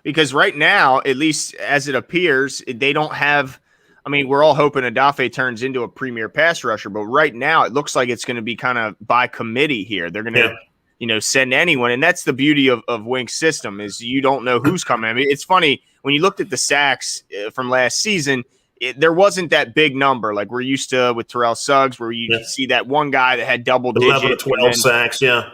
S1: because right now, at least as it appears, they don't have. I mean, we're all hoping Adafe turns into a premier pass rusher, but right now it looks like it's going to be kind of by committee here. They're going to, send anyone, and that's the beauty of Wink's system is you don't know who's coming. I mean, it's funny when you looked at the sacks from last season. There wasn't that big number like we're used to with Terrell Suggs, where you see that one guy that had double
S2: 11
S1: digits,
S2: to 12 sacks. Yeah,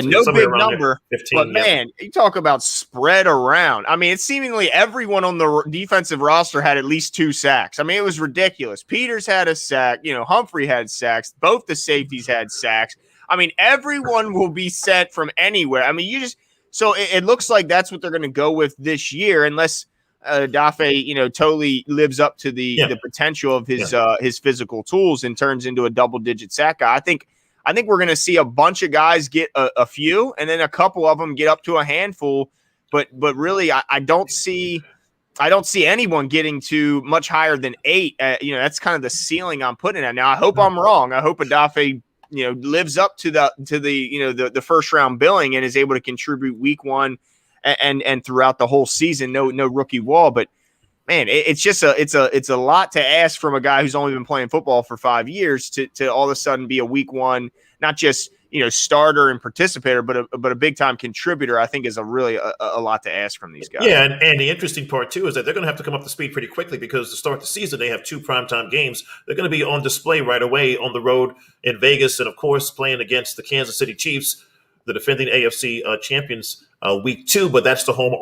S1: no big number.
S2: 15,
S1: but man, you talk about spread around. I mean, it's seemingly everyone on the defensive roster had at least 2 sacks. I mean, it was ridiculous. Peters had a sack. Humphrey had sacks. Both the safeties had sacks. I mean, everyone will be sent from anywhere. I mean, so it looks like that's what they're going to go with this year, unless Dafe, totally lives up to the potential of his physical tools and turns into a double-digit sack guy. I think we're going to see a bunch of guys get a few, and then a couple of them get up to a handful. But really, I don't see anyone getting to much higher than 8. That's kind of the ceiling I'm putting at. Now, I hope I'm wrong. I hope Adafe, lives up to the first round billing and is able to contribute week 1 and throughout the whole season. No rookie wall, but man, it's a lot to ask from a guy who's only been playing football for 5 years to all of a sudden be a week 1, not just starter and participator, but a big time contributor. I think is a lot to ask from these guys.
S2: Yeah, and the interesting part too is that they're going to have to come up to speed pretty quickly because to start the season they have 2 primetime games. They're going to be on display right away on the road in Vegas, and of course playing against the Kansas City Chiefs, the defending AFC champions. Week 2, but that's the home.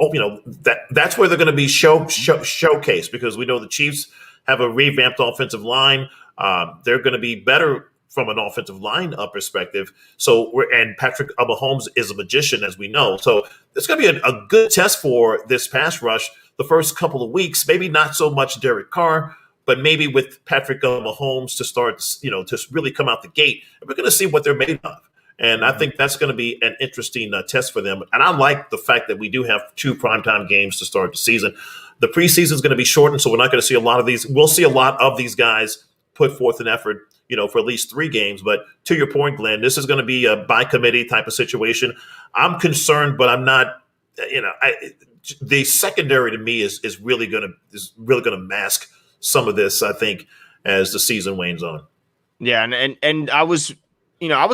S2: That's where they're going to be showcased because we know the Chiefs have a revamped offensive line. They're going to be better from an offensive line perspective. And Patrick Mahomes is a magician, as we know. So it's going to be a good test for this pass rush the first couple of weeks. Maybe not so much Derek Carr, but maybe with Patrick Mahomes to start, to really come out the gate. And we're going to see what they're made of. And I think that's going to be an interesting test for them. And I like the fact that we do have 2 primetime games to start the season. The preseason is going to be shortened, so we're not going to see a lot of these. We'll see a lot of these guys put forth an effort, for at least 3 games. But to your point, Glenn, this is going to be a by committee type of situation. I'm concerned, but I'm not. The secondary to me is really going to mask some of this, I think, as the season wanes on.
S1: Yeah, and I was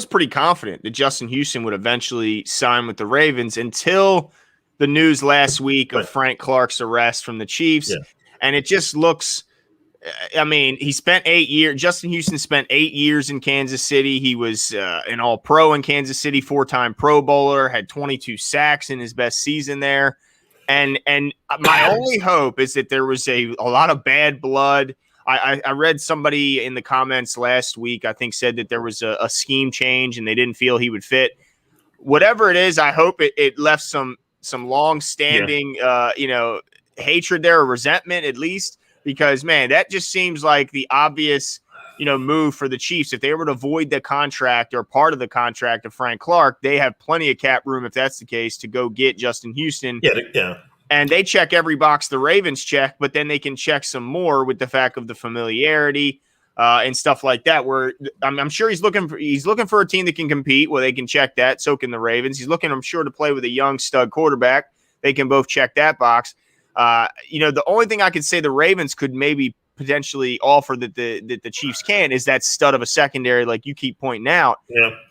S1: pretty confident that Justin Houston would eventually sign with the Ravens until the news last week of Frank Clark's arrest from the Chiefs. Yeah. And it just looks, he spent 8 years. Justin Houston spent 8 years in Kansas City. He was an all-pro in Kansas City, 4-time Pro Bowler, had 22 sacks in his best season there. And my only hope is that there was a lot of bad blood. I read somebody in the comments last week, I think, said that there was a scheme change and they didn't feel he would fit. Whatever it is, I hope it left some long-standing, hatred there or resentment at least, because, man, that just seems like the obvious, move for the Chiefs. If they were to void the contract or part of the contract of Frank Clark, they have plenty of cap room, if that's the case, to go get Justin Houston.
S2: Yeah.
S1: And they check every box the Ravens check, but then they can check some more with the fact of the familiarity and stuff like that. Where I'm sure he's looking for a team that can compete. Well, they can check that. So can the Ravens. He's looking, I'm sure, to play with a young stud quarterback. They can both check that box. The only thing I could say the Ravens could maybe potentially offer that the Chiefs can is that stud of a secondary, like you keep pointing out,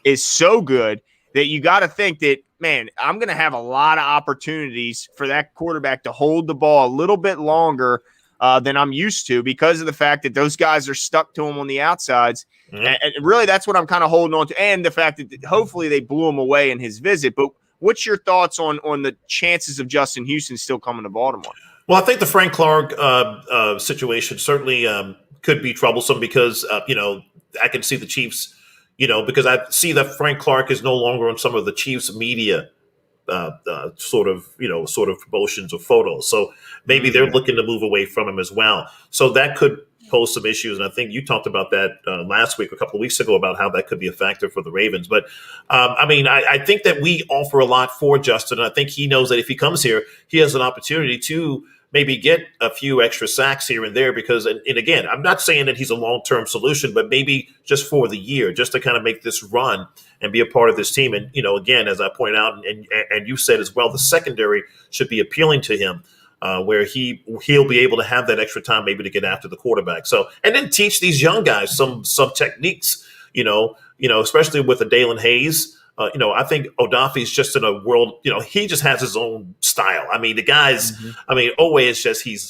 S1: is so good that you got to think that, man, I'm going to have a lot of opportunities for that quarterback to hold the ball a little bit longer than I'm used to because of the fact that those guys are stuck to him on the outsides. Mm-hmm. And really, that's what I'm kind of holding on to. And the fact that hopefully they blew him away in his visit. But what's your thoughts on the chances of Justin Houston still coming to Baltimore?
S2: Well, I think the Frank Clark situation certainly could be troublesome because, I can see the Chiefs – because I see that Frank Clark is no longer on some of the Chiefs media sort of promotions or photos. So maybe they're looking to move away from him as well. So that could pose some issues. And I think you talked about that last week, a couple of weeks ago, about how that could be a factor for the Ravens. But I think that we offer a lot for Justin. And I think he knows that if he comes here, he has an opportunity to maybe get a few extra sacks here and there because, and again, I'm not saying that he's a long-term solution, but maybe just for the year, just to kind of make this run and be a part of this team. And, again, as I point out, and you said as well, the secondary should be appealing to him. Where he'll be able to have that extra time maybe to get after the quarterback. So, and then teach these young guys some techniques, especially with the Dalen Hayes. I think Odafi's just in a world, he just has his own style. I mean, the guys, Owe is just, he's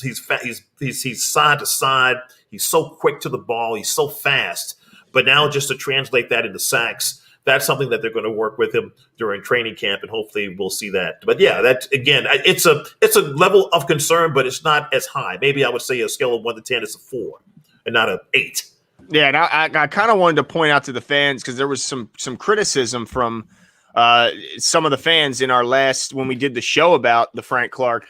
S2: side to side. He's so quick to the ball. He's so fast. But now just to translate that into sacks, that's something that they're going to work with him during training camp, and hopefully we'll see that. But yeah, that again, it's a level of concern, but it's not as high. Maybe I would say a scale of 1 to 10 is a 4, and not a 8.
S1: Yeah, and I kind of wanted to point out to the fans because there was some criticism from some of the fans in our last when we did the show about the Frank Clark,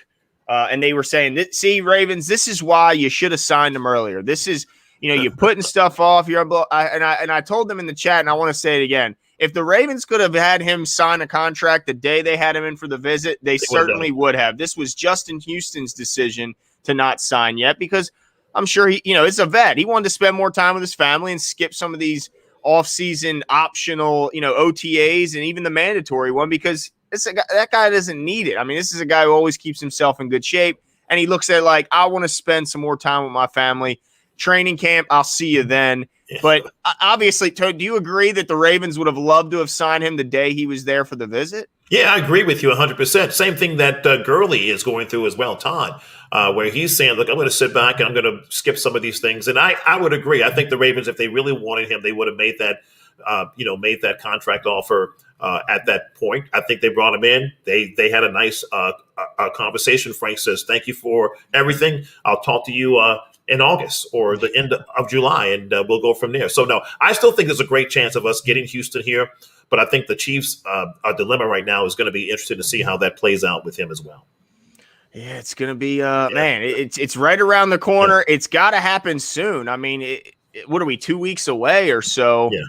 S1: and they were saying, "See, Ravens, this is why you should have signed him earlier. This is." You're putting stuff off. I told them in the chat, and I want to say it again. If the Ravens could have had him sign a contract the day they had him in for the visit, they certainly would have. This was Justin Houston's decision to not sign yet because I'm sure it's a vet. He wanted to spend more time with his family and skip some of these off-season optional, OTAs and even the mandatory one because that guy doesn't need it. I mean, this is a guy who always keeps himself in good shape, and he looks at it like, I want to spend some more time with my family. Training camp, I'll see you then. But obviously, Toad, do you agree that the Ravens would have loved to have signed him the day he was there for the visit?
S2: Yeah, I agree with you 100%. Same thing that Gurley is going through as well, Todd, where he's saying, look, I'm going to sit back and I'm going to skip some of these things. And I would agree. I think the Ravens, if they really wanted him, they would have made that contract offer at that point. I think they brought him in. They had a nice conversation. Frank says, thank you for everything. I'll talk to you in August or the end of July, and we'll go from there. So, no, I still think there's a great chance of us getting Houston here, but I think the Chiefs' dilemma right now is going to be interesting to see how that plays out with him as well.
S1: Yeah, it's going to be, man, it's right around the corner. Yeah. It's got to happen soon. I mean, what are we, 2 weeks away or so? Yeah.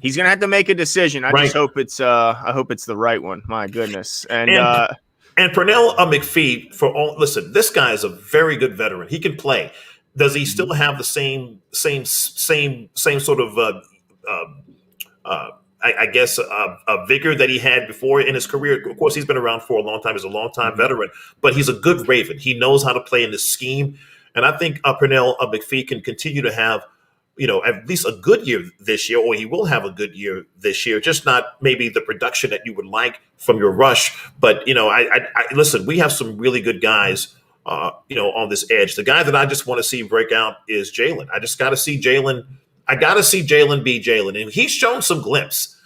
S1: He's going to have to make a decision. I just hope it's the right one. My goodness. And
S2: Pernell McPhee, listen, this guy is a very good veteran. He can play. Does he still have the same sort of I guess a vigor that he had before in his career? Of course, he's been around for a long time. He's a long-time veteran, but he's a good Raven. He knows how to play in this scheme, and I think Pernell McPhee can continue to have at least a good year this year, or he will have a good year this year. Just not maybe the production that you would like from your rush, but I listen. We have some really good guys. On this edge. The guy that I just want to see break out is Jalen. I just got to see Jalen. I got to see Jalen be Jalen. And he's shown some glimpse.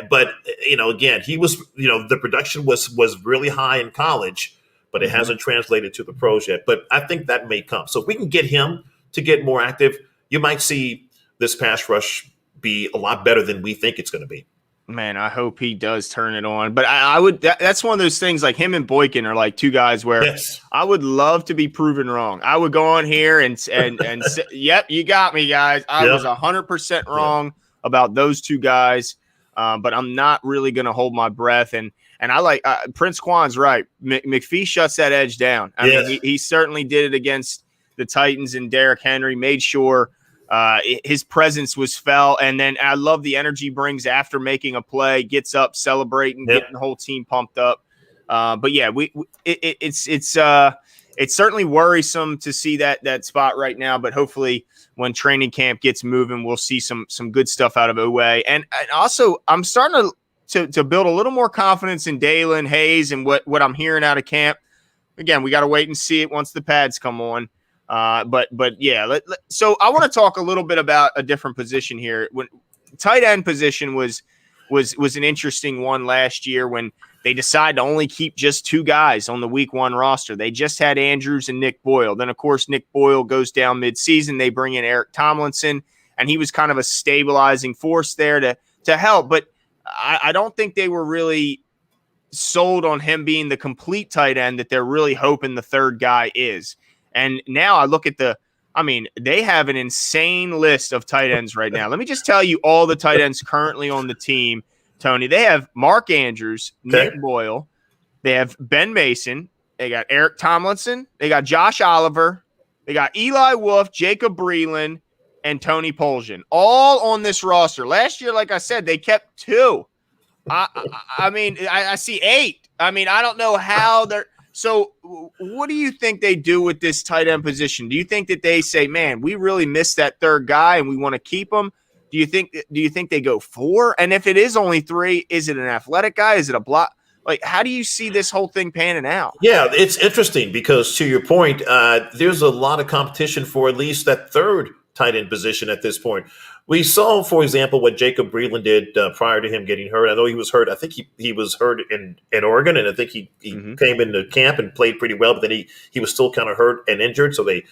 S2: But, again, he was, the production was really high in college, but it hasn't translated to the pros yet. But I think that may come. So if we can get him to get more active, you might see this pass rush be a lot better than we think it's going to be.
S1: Man, I hope he does turn it on. But I would that's one of those things like him and Boykin are like two guys where I would love to be proven wrong. I would go on here and say, yep, you got me, guys. I was 100% wrong about those two guys. But I'm not really going to hold my breath. And I like Prince Quan's right. McPhee shuts that edge down. I mean, he certainly did it against the Titans, and Derrick Henry made sure his presence was felt. And then I love the energy he brings after making a play, gets up, celebrating, getting the whole team pumped up. But yeah, it's certainly worrisome to see that spot right now, but hopefully when training camp gets moving, we'll see some good stuff out of Owe. And also I'm starting to build a little more confidence in Dalen Hayes and what I'm hearing out of camp. Again, we got to wait and see it once the pads come on. But yeah, so I want to talk a little bit about a different position here. When tight end position was an interesting one last year when they decided to only keep just two guys on the week one roster. They just had Andrews and Nick Boyle. Then of course, Nick Boyle goes down midseason. They bring in Eric Tomlinson, and he was kind of a stabilizing force there to help. But I don't think they were really sold on him being the complete tight end that they're really hoping the third guy is. And now I look at they have an insane list of tight ends right now. Let me just tell you all the tight ends currently on the team, Tony. They have Mark Andrews, Nick Boyle. They have Ben Mason, They got Eric Tomlinson. They got Josh Oliver. They got Eli Wolf, Jacob Breland, and Tony Poljan, all on this roster. Last year, like I said, they kept 2. I mean, I see 8. I mean, I don't know how they're – so what do you think they do with this tight end position? Do you think that they say, man, we really missed that third guy and we want to keep him? Do you think they go 4? And if it is only 3, is it an athletic guy? Is it a block? Like, how do you see this whole thing panning out?
S2: Yeah, it's interesting because to your point, there's a lot of competition for at least that third tight end position at this point. We saw, for example, what Jacob Breland did prior to him getting hurt. I know he was hurt. I think he was hurt in Oregon, and I think he came into camp and played pretty well, but then he was still kind of hurt and injured, so they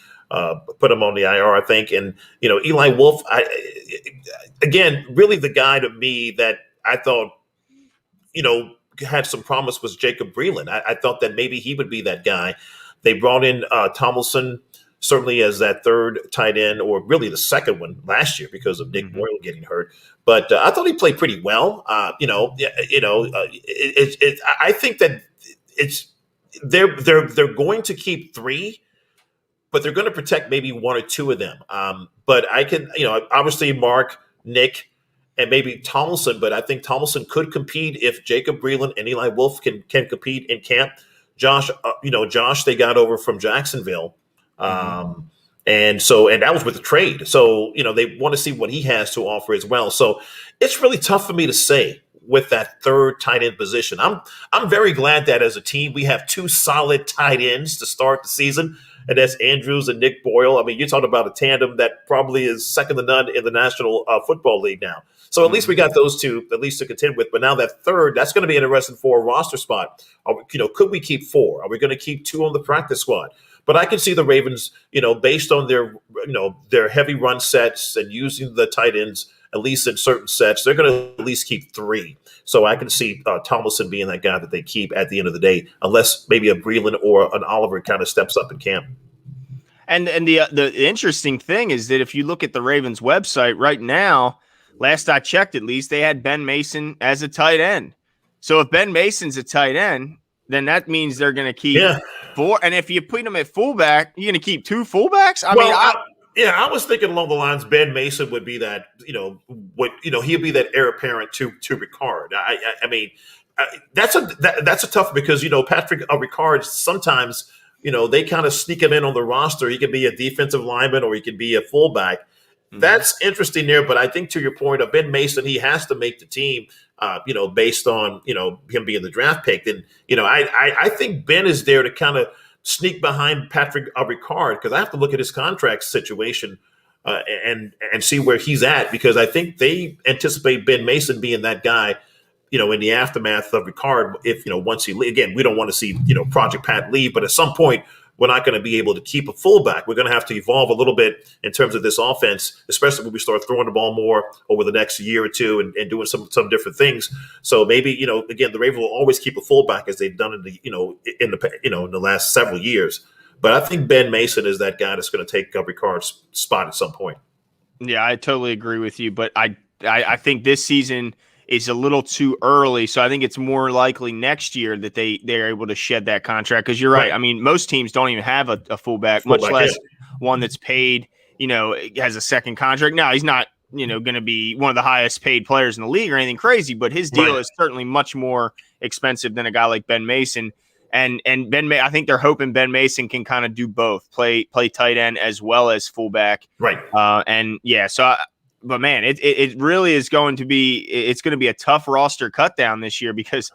S2: put him on the IR, I think. And, Eli Wolf, again, really the guy to me that I thought, had some promise was Jacob Breland. I thought that maybe he would be that guy. They brought in Tomlinson certainly as that third tight end, or really the second one last year because of Nick Boyle getting hurt. But I thought he played pretty well. I think that they're going to keep 3, but they're going to protect maybe 1 or 2 of them. But I can, obviously Mark, Nick, and maybe Tomlinson, but I think Tomlinson could compete if Jacob Breland and Eli Wolf can compete in camp. Josh, they got over from Jacksonville. And that was with the trade. So, they want to see what he has to offer as well. So it's really tough for me to say with that third tight end position. I'm very glad that as a team, we have 2 solid tight ends to start the season. And that's Andrews and Nick Boyle. I mean, you're talking about a tandem that probably is second to none in the National Football League now. So at least we got those 2 at least to contend with. But now that third, that's going to be interesting for a roster spot. Could we keep 4? Are we going to keep 2 on the practice squad? But I can see the Ravens, based on their heavy run sets and using the tight ends, at least in certain sets, they're going to at least keep 3. So I can see Tomlinson being that guy that they keep at the end of the day, unless maybe a Breland or an Oliver kind of steps up in camp.
S1: And the interesting thing is that if you look at the Ravens website right now, last I checked at least, they had Ben Mason as a tight end. So if Ben Mason's a tight end, then that means they're going to keep 4. And if you put him at fullback, you're going to keep 2 fullbacks?
S2: I was thinking along the lines Ben Mason would be that, he'll be that heir apparent to Ricard. I mean, that's a tough because, Patrick Ricard sometimes, they kind of sneak him in on the roster. He could be a defensive lineman or he could be a fullback. That's interesting there. But I think to your point of Ben Mason, he has to make the team, based on, him being the draft pick. Then, I think Ben is there to kind of sneak behind Patrick Ricard because I have to look at his contract situation and see where he's at because I think they anticipate Ben Mason being that guy, in the aftermath of Ricard. If, once he again, we don't want to see, Project Pat leave, but at some point we're not going to be able to keep a fullback. We're going to have to evolve a little bit in terms of this offense, especially when we start throwing the ball more over the next year or 2 and doing some different things. So maybe, again, the Ravens will always keep a fullback as they've done in the last several years. But I think Ben Mason is that guy that's going to take Ricard's spot at some point.
S1: Yeah, I totally agree with you. But I think this season is a little too early. So I think it's more likely next year that they're able to shed that contract. Because you're right. I mean, most teams don't even have a fullback, much less one that's paid, has a second contract. Now, he's not, going to be one of the highest paid players in the league or anything crazy, but his deal is certainly much more expensive than a guy like Ben Mason. And I think they're hoping Ben Mason can kind of do both, play tight end as well as fullback.
S2: Right.
S1: But man, it really is going to be a tough roster cut down this year because,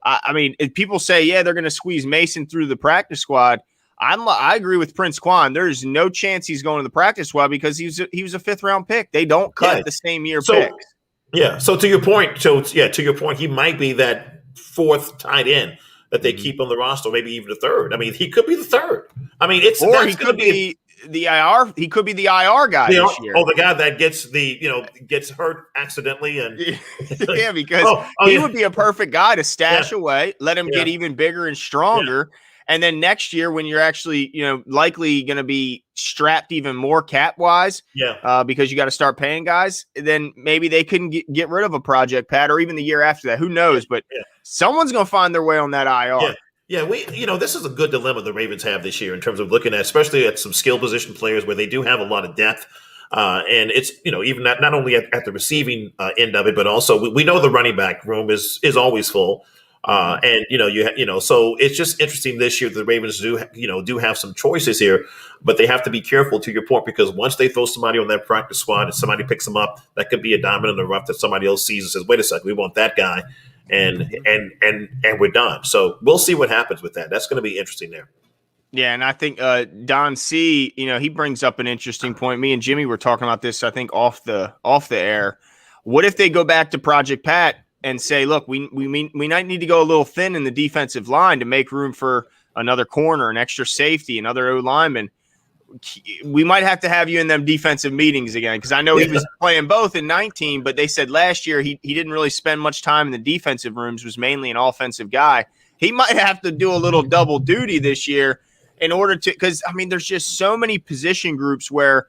S1: I mean, people say, they're going to squeeze Mason through the practice squad. I agree with Prince Quan. There's no chance he's going to the practice squad because he was a 5th round pick. They don't cut the same year picks.
S2: Yeah. So to your point, he might be that 4th tight end that they keep on the roster, maybe even the 3rd. I mean, he could be the 3rd. I mean,
S1: he could be the IR. He could be the IR guy this year.
S2: Oh, the guy that gets hurt accidentally and
S1: because he would be a perfect guy to stash away, let him get even bigger and stronger. And then next year, when you're actually, likely going to be strapped even more cap wise, because you got to start paying guys, then maybe they couldn't get rid of a Project Pat or even the year after that. Who knows? But someone's going to find their way on that IR.
S2: Yeah, this is a good dilemma the Ravens have this year in terms of looking at, especially at some skill position players where they do have a lot of depth. And it's, even not only at the receiving end of it, but also we know the running back room is always full. And so it's just interesting this year. The Ravens do have some choices here, but they have to be careful, to your point, because once they throw somebody on that practice squad and somebody picks them up, that could be a diamond in the rough that somebody else sees and says, "Wait a second, we want that guy," and we're done. So we'll see what happens with that. That's going to be interesting there.
S1: Yeah, and I think Don C, he brings up an interesting point. Me and Jimmy were talking about this, I think, off the air. What if they go back to Project Pat and say, look, we might need to go a little thin in the defensive line to make room for another corner, an extra safety, another O lineman. We might have to have you in them defensive meetings again, because I know he was playing both in 19, but they said last year he didn't really spend much time in the defensive rooms, was mainly an offensive guy. He might have to do a little double duty this year in order to, because, there's just so many position groups where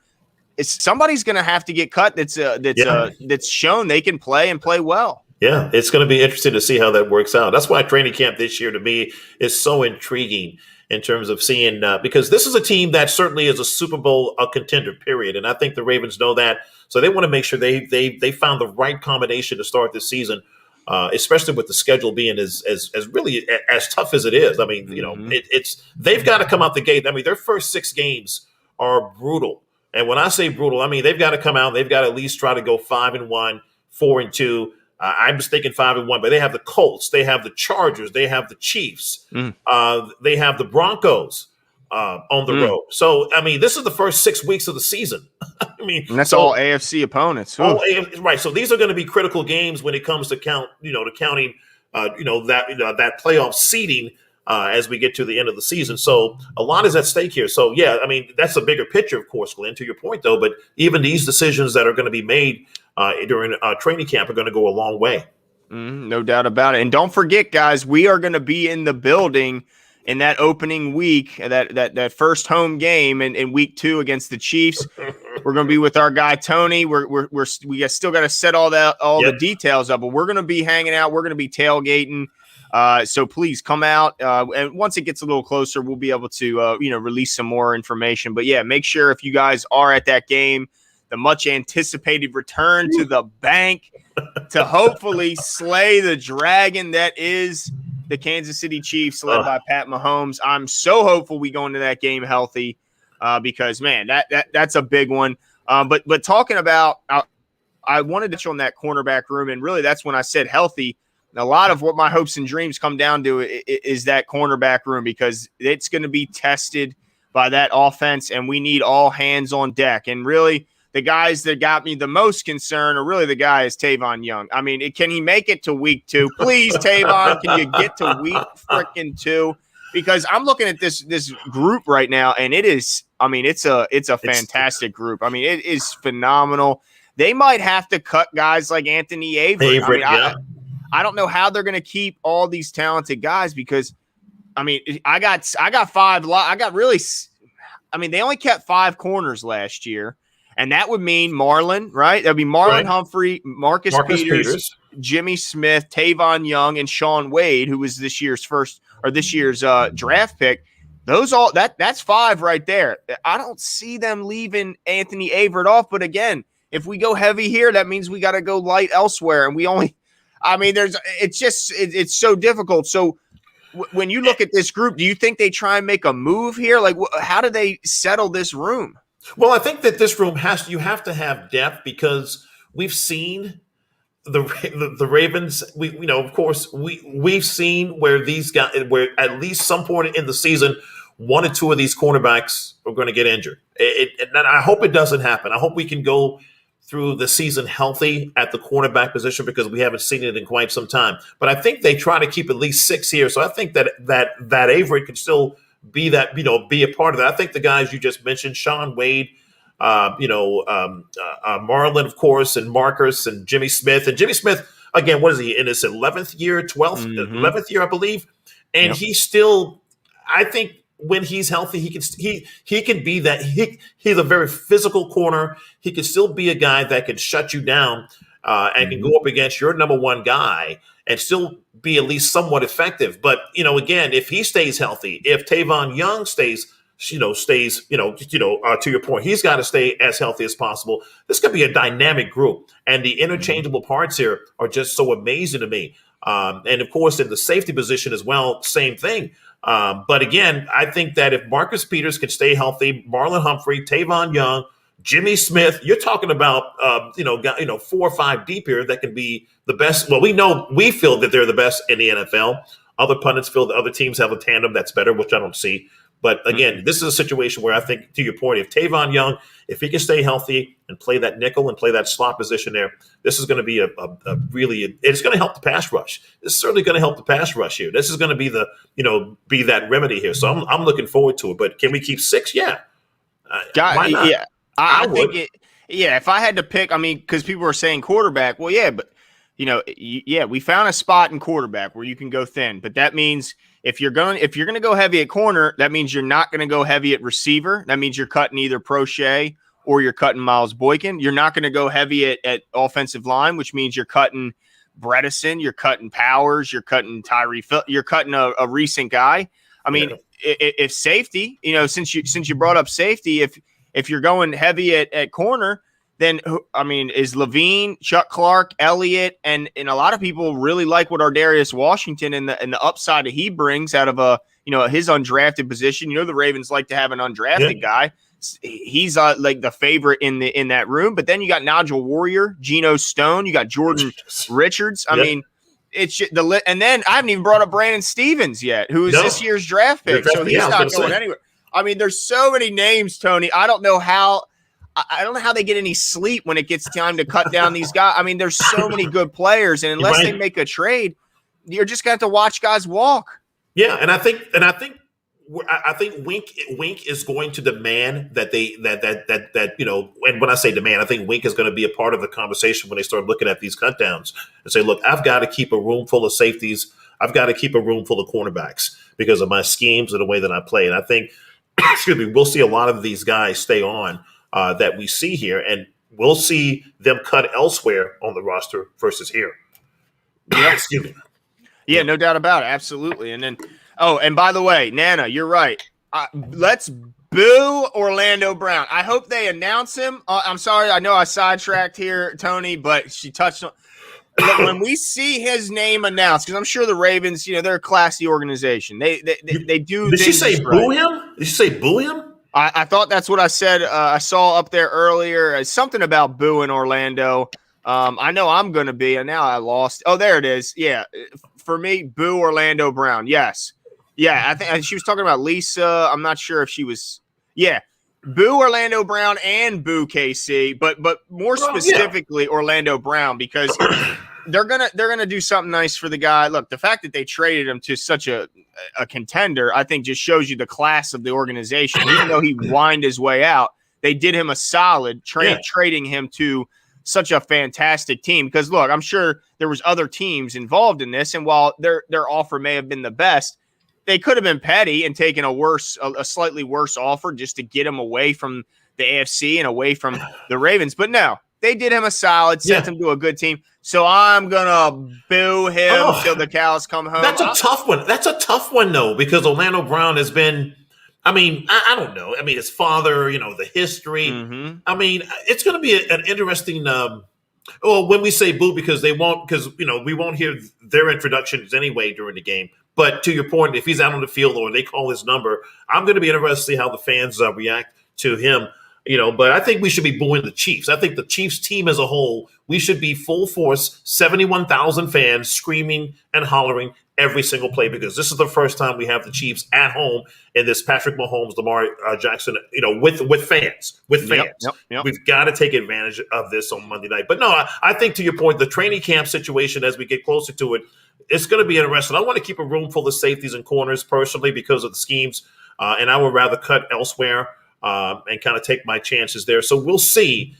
S1: somebody's going to have to get cut that's shown they can play and play well.
S2: Yeah, it's going to be interesting to see how that works out. That's why training camp this year to me is so intriguing in terms of seeing because this is a team that certainly is a Super Bowl contender, period. And I think the Ravens know that. So they want to make sure they found the right combination to start this season, especially with the schedule being as really as tough as it is. It's they've got to come out the gate. Their first 6 games are brutal. And when I say brutal, they've got to come out. They've got to at least try to go 5-1, 4-2. I'm just thinking 5-1, but they have the Colts, they have the Chargers, they have the Chiefs, they have the Broncos on the road. So this is the first 6 weeks of the season.
S1: And that's all AFC opponents.
S2: Right. So these are going to be critical games when it comes to counting, that playoff seeding as we get to the end of the season. So a lot is at stake here. So yeah, that's a bigger picture, of course, Glenn, to your point though. But even these decisions that are going to be made during training camp are going to go a long way.
S1: No doubt about it. And don't forget, guys, we are going to be in the building in that opening week, that first home game in week 2 against the Chiefs. We're going to be with our guy Tony. We still got to set all the details up, but we're going to be hanging out. We're going to be tailgating. So please come out. And once it gets a little closer, we'll be able to release some more information. But yeah, make sure if you guys are at that game, the much anticipated return to the bank to hopefully slay the dragon that is the Kansas City Chiefs, led by Pat Mahomes. I'm so hopeful we go into that game healthy because, man, that's a big one. But talking about, I wanted to touch on that cornerback room, and really that's when I said healthy. A lot of what my hopes and dreams come down to is that cornerback room, because it's going to be tested by that offense, and we need all hands on deck. And really, the guys that got me the most concerned are really the guy is Tavon Young. Can he make it to week 2? Please, Tavon, can you get to week freaking 2? Because I'm looking at this group right now, and it is, it's a fantastic group. It is phenomenal. They might have to cut guys like Anthony Averett. I don't know how they're going to keep all these talented guys because, I got 5. They only kept 5 corners last year. And that would mean Marlon, right? That would be Marlon Humphrey, Marcus Peters, Jimmy Smith, Tavon Young, and Sean Wade, who was this year's draft pick. That's 5 right there. I don't see them leaving Anthony Averett off. But again, if we go heavy here, that means we got to go light elsewhere. And we only, it's so difficult. So when you look at this group, do you think they try and make a move here? Like, how do they settle this room?
S2: Well, I think that this room you have to have depth because we've seen the Ravens. We've seen where these guys, where at least some point in the season, 1 or 2 of these cornerbacks are going to get injured. And I hope it doesn't happen. I hope we can go through the season healthy at the cornerback position because we haven't seen it in quite some time. But I think they try to keep at least 6 here. So I think that Avery can still be a part of that. I think the guys you just mentioned, Sean Wade, Marlon, of course, and Marcus and Jimmy Smith. And Jimmy Smith, again, what is he in his 11th year, 11th year, I believe. And he's still, I think when he's healthy, he can be that. He's a very physical corner. He can still be a guy that can shut you down. and can go up against your number one guy and still be at least somewhat effective. But, again, if he stays healthy, if Tavon Young stays to your point, he's got to stay as healthy as possible. This could be a dynamic group, and the interchangeable parts here are just so amazing to me. And of course, in the safety position as well, same thing. But again, I think that if Marcus Peters can stay healthy, Marlon Humphrey, Tavon Young, Jimmy Smith, you're talking about 4 or 5 deep here that can be the best. Well, we feel that they're the best in the NFL. Other pundits feel that other teams have a tandem that's better, which I don't see. But again, this is a situation where I think, to your point, if Tavon Young, if he can stay healthy and play that nickel and play that slot position there, this is going to be a really, it's going to help the pass rush. It's certainly going to help the pass rush here. This is going to be be that remedy here. So I'm looking forward to it. But can we keep 6? Yeah. Why not?
S1: Yeah. I think if I had to pick, because people are saying quarterback. Well, yeah, but we found a spot in quarterback where you can go thin, but that means if you're going to go heavy at corner, that means you're not going to go heavy at receiver. That means you're cutting either Prochet or you're cutting Miles Boykin. You're not going to go heavy at offensive line, which means you're cutting Bredesen, you're cutting Powers, you're cutting Tyree, you're cutting a recent guy. If safety, since you brought up safety, if you're going heavy at corner, then, is Levine, Chuck Clark, Elliott, and a lot of people really like what Ardarius Washington and the upside that he brings out of his undrafted position. The Ravens like to have an undrafted guy. He's like the favorite in that room. But then you got Nigel Warrior, Geno Stone, you got Jordan Richards. It's the and then I haven't even brought up Brandon Stevens yet, who is this year's draft pick. So he's not going anywhere. There's so many names, Tony. I don't know how they get any sleep when it gets time to cut down these guys. There's so many good players, and unless they make a trade, you're just going to have to watch guys walk.
S2: Yeah, and I think Wink is going to demand that and when I say demand, I think Wink is going to be a part of the conversation when they start looking at these cut downs and say, look, I've got to keep a room full of safeties. I've got to keep a room full of cornerbacks because of my schemes and the way that I play. And I think, we'll see a lot of these guys stay on that we see here, and we'll see them cut elsewhere on the roster versus here.
S1: Yeah, Yeah, no doubt about it. Absolutely. And then, and by the way, Nana, you're right. Let's boo Orlando Brown. I hope they announce him. I'm sorry. I know I sidetracked here, Tony, but she touched on. When we see his name announced, because I'm sure the Ravens, they're a classy organization. They do.
S2: Did she say boo him? Did she say boo him?
S1: I thought that's what I said. I saw up there earlier something about booing Orlando. I know I'm going to be, and now I lost. Oh, there it is. Yeah, for me, boo Orlando Brown. Yes, yeah. I think she was talking about Lisa. I'm not sure if she was. Yeah, boo Orlando Brown and boo KC, but more specifically Orlando Brown, because they're gonna do something nice for the guy. Look, the fact that they traded him to such a contender, I think, just shows you the class of the organization. Even though he whined his way out, they did him a solid trading him to such a fantastic team. Because look, I'm sure there was other teams involved in this, and while their offer may have been the best, they could have been petty and taken a slightly worse offer just to get him away from the AFC and away from the Ravens. But no, they did him a solid, sent him to a good team. So I'm gonna boo him till the cows come home.
S2: That's a tough one. That's a tough one, though, because Orlando Brown has been. I don't know. His father, the history. Mm-hmm. It's going to be an interesting. When we say boo, because we won't hear their introductions anyway during the game. But to your point, if he's out on the field or they call his number, I'm going to be interested to see how the fans react to him. But I think we should be booing the Chiefs. I think the Chiefs team as a whole, we should be full force, 71,000 fans screaming and hollering every single play, because this is the first time we have the Chiefs at home in this Patrick Mahomes, Lamar Jackson, with fans. Yep. We've got to take advantage of this on Monday night. But no, I think to your point, the training camp situation, as we get closer to it, it's going to be interesting. I want to keep a room full of safeties and corners personally because of the schemes, and I would rather cut elsewhere and kind of take my chances there. So we'll see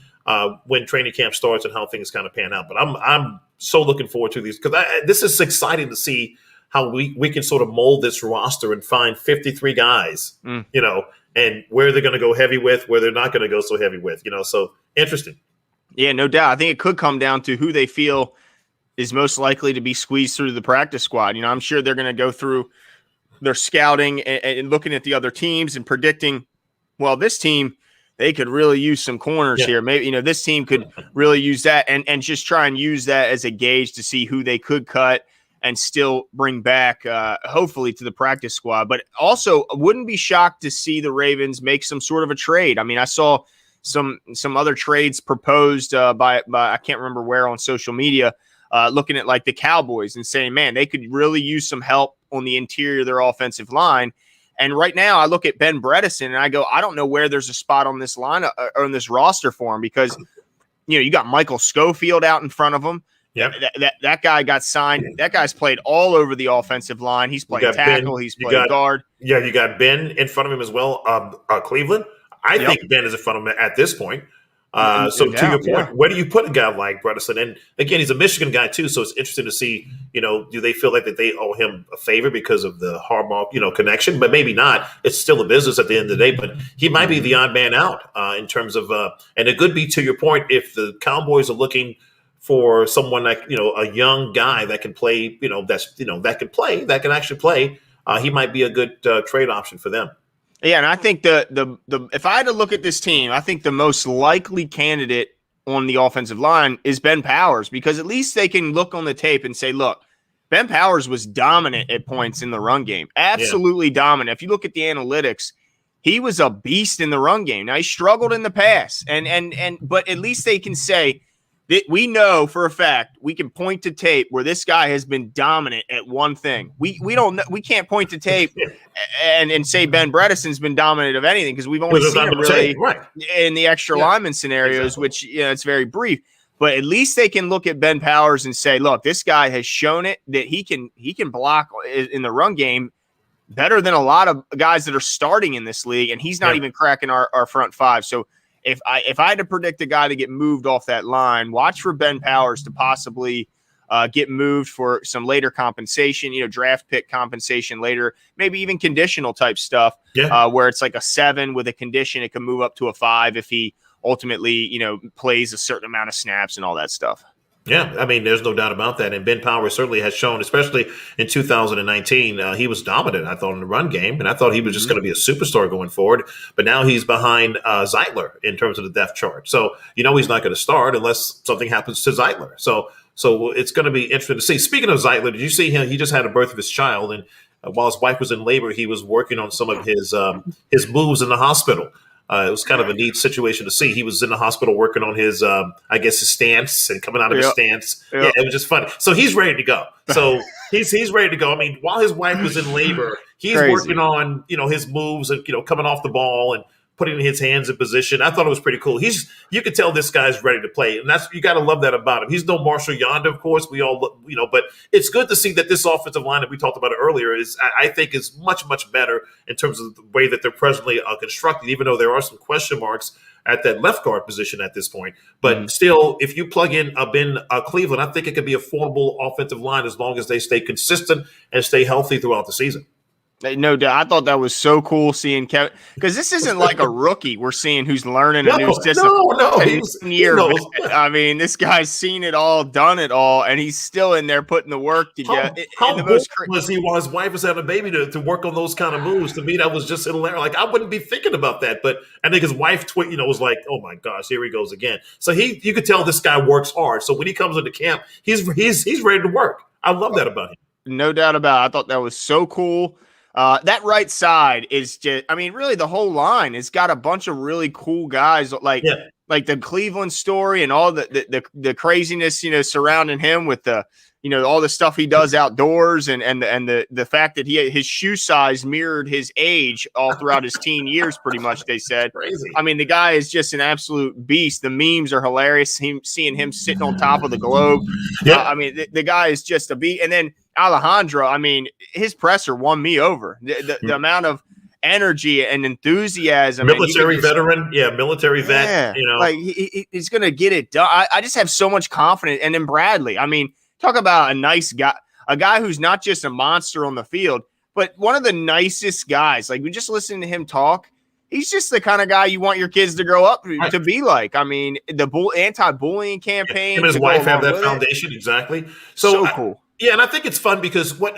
S2: when training camp starts and how things kind of pan out. But I'm so looking forward to these, because this is exciting to see how we can sort of mold this roster and find 53 guys, and where they're going to go heavy with, where they're not going to go so heavy with, so interesting.
S1: Yeah, no doubt. I think it could come down to who they feel is most likely to be squeezed through the practice squad. I'm sure they're going to go through their scouting and looking at the other teams and predicting, well, this team, they could really use some corners here. Maybe, this team could really use that and just try and use that as a gauge to see who they could cut and still bring back, hopefully, to the practice squad. But also, wouldn't be shocked to see the Ravens make some sort of a trade. I mean, I saw some other trades proposed by I can't remember where on social media, looking at like the Cowboys and saying, man, they could really use some help on the interior of their offensive line. And right now I look at Ben Bredeson and I go, I don't know where there's a spot on this line or on this roster for him because, you got Michael Schofield out in front of him.
S2: Yeah,
S1: that guy got signed. That guy's played all over the offensive line. He's played tackle. He's played guard.
S2: Yeah, you got Ben in front of him as well. Cleveland. I think Ben is in front of him at this point. To your point, where do you put a guy like Bredesen? And again, he's a Michigan guy too, so it's interesting to see. Do they feel like that they owe him a favor because of the Harbaugh, connection? But maybe not. It's still a business at the end of the day. But he might be the odd man out in terms of, and it could be to your point if the Cowboys are looking for someone like a young guy that can play, that can actually play. He might be a good trade option for them.
S1: Yeah, and I think the if I had to look at this team, I think the most likely candidate on the offensive line is Ben Powers because at least they can look on the tape and say, look, Ben Powers was dominant at points in the run game. Absolutely dominant. If you look at the analytics, he was a beast in the run game. Now he struggled in the pass. But at least they can say that we know for a fact we can point to tape where this guy has been dominant at one thing. We can't point to tape and say Ben Bredeson's been dominant of anything because we've only seen him really in the extra lineman scenarios, which it's very brief. But at least they can look at Ben Powers and say, look, this guy has shown it that he can block in the run game better than a lot of guys that are starting in this league, and he's not even cracking our front five. So if I had to predict a guy to get moved off that line, watch for Ben Powers to possibly get moved for some later compensation, draft pick compensation later, maybe even conditional type stuff, where it's like a 7 with a condition. It can move up to a 5 if he ultimately, plays a certain amount of snaps and all that stuff.
S2: Yeah, I mean, there's no doubt about that. And Ben Powers certainly has shown, especially in 2019, he was dominant, I thought, in the run game. And I thought he was just going to be a superstar going forward. But now he's behind Zeitler in terms of the depth chart. So, he's not going to start unless something happens to Zeitler. So it's going to be interesting to see. Speaking of Zeitler, did you see him? He just had a birth of his child. And while his wife was in labor, he was working on some of his moves in the hospital. It was kind of a neat situation to see. He was in the hospital working on his, his stance and coming out of his stance. Yep. Yeah, it was just funny. So he's ready to go. So he's ready to go. I mean, while his wife was in labor, he's working on, his moves and, coming off the ball and putting his hands in position. I thought it was pretty cool. You could tell this guy's ready to play, and you got to love that about him. He's no Marshall Yonder, of course. We all, but it's good to see that this offensive line that we talked about earlier I think is much, much better in terms of the way that they're presently constructed, even though there are some question marks at that left guard position at this point. But still, if you plug in Ben Cleveland, I think it could be a formidable offensive line as long as they stay consistent and stay healthy throughout the season.
S1: No doubt. I thought that was so cool seeing Kevin because this isn't like a rookie we're seeing who's learning a new system.
S2: No,
S1: I mean, this guy's seen it all, done it all, and he's still in there putting the work to get.
S2: How was he while his wife was having a baby to work on those kind of moves? To me, that was just hilarious. Like I wouldn't be thinking about that, but I think his wife, was like, "Oh my gosh, here he goes again." So you could tell this guy works hard. So when he comes into camp, he's ready to work. I love that about him.
S1: No doubt about it. I thought that was so cool. That right side is just, really the whole line has got a bunch of really cool guys like the Cleveland story and all the craziness, surrounding him with the, all the stuff he does outdoors and the fact that his shoe size mirrored his age all throughout his teen years, pretty much, they said.
S2: Crazy.
S1: I mean, the guy is just an absolute beast. The memes are hilarious. Seeing him sitting on top of the globe.
S2: Yeah.
S1: The guy is just a beast. And then Alejandro, his presser won me over. The amount of energy and enthusiasm.
S2: Military veteran. Yeah, military vet.
S1: Like he's going to get it done. I just have so much confidence. And then Bradley, talk about a nice guy, a guy who's not just a monster on the field, but one of the nicest guys. Like we just listened to him talk. he's just the kind of guy you want your kids to grow up
S2: Right.
S1: to be like. I mean, the anti-bullying campaign.
S2: Him and his wife have that foundation, exactly.
S1: So cool.
S2: Yeah, and I think it's fun because what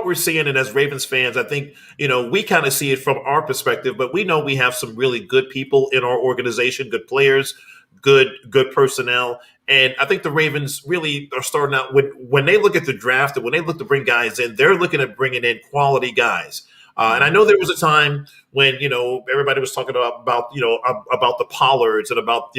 S2: we're seeing, and as Ravens fans, I think we kind of see it from our perspective, but we know we have some really good people in our organization, good players, good personnel, and I think the Ravens really are starting out when they look at the draft and when they look to bring guys in, they're looking at bringing in quality guys. And I know there was a time when everybody was talking about the Pollards and about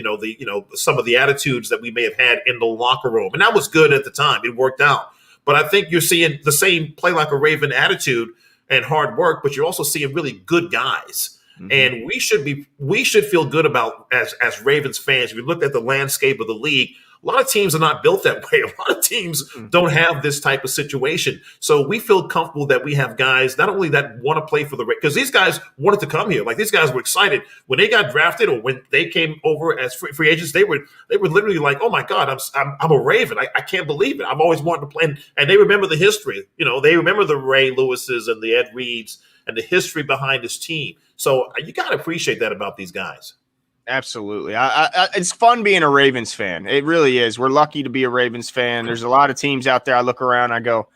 S2: some of the attitudes that we may have had in the locker room, and that was good at the time. It worked out. But I think you're seeing the same play like a Raven attitude and hard work, but you're also seeing really good guys. Mm-hmm. And we should feel good about as Ravens fans. If you look at the landscape of the league, a lot of teams are not built that way. A lot of teams don't have this type of situation. So we feel comfortable that we have guys not only that want to play for the Ravens, because these guys wanted to come here. Like, these guys were excited when they got drafted or when they came over as free agents. They were literally like, "Oh my God, I'm a Raven! I can't believe it! I've always wanted to play." And they remember the history. They remember the Ray Lewises and the Ed Reeds and the history behind this team. So you got to appreciate that about these guys.
S1: Absolutely. It's fun being a Ravens fan. It really is. We're lucky to be a Ravens fan. There's a lot of teams out there. I look around, I go,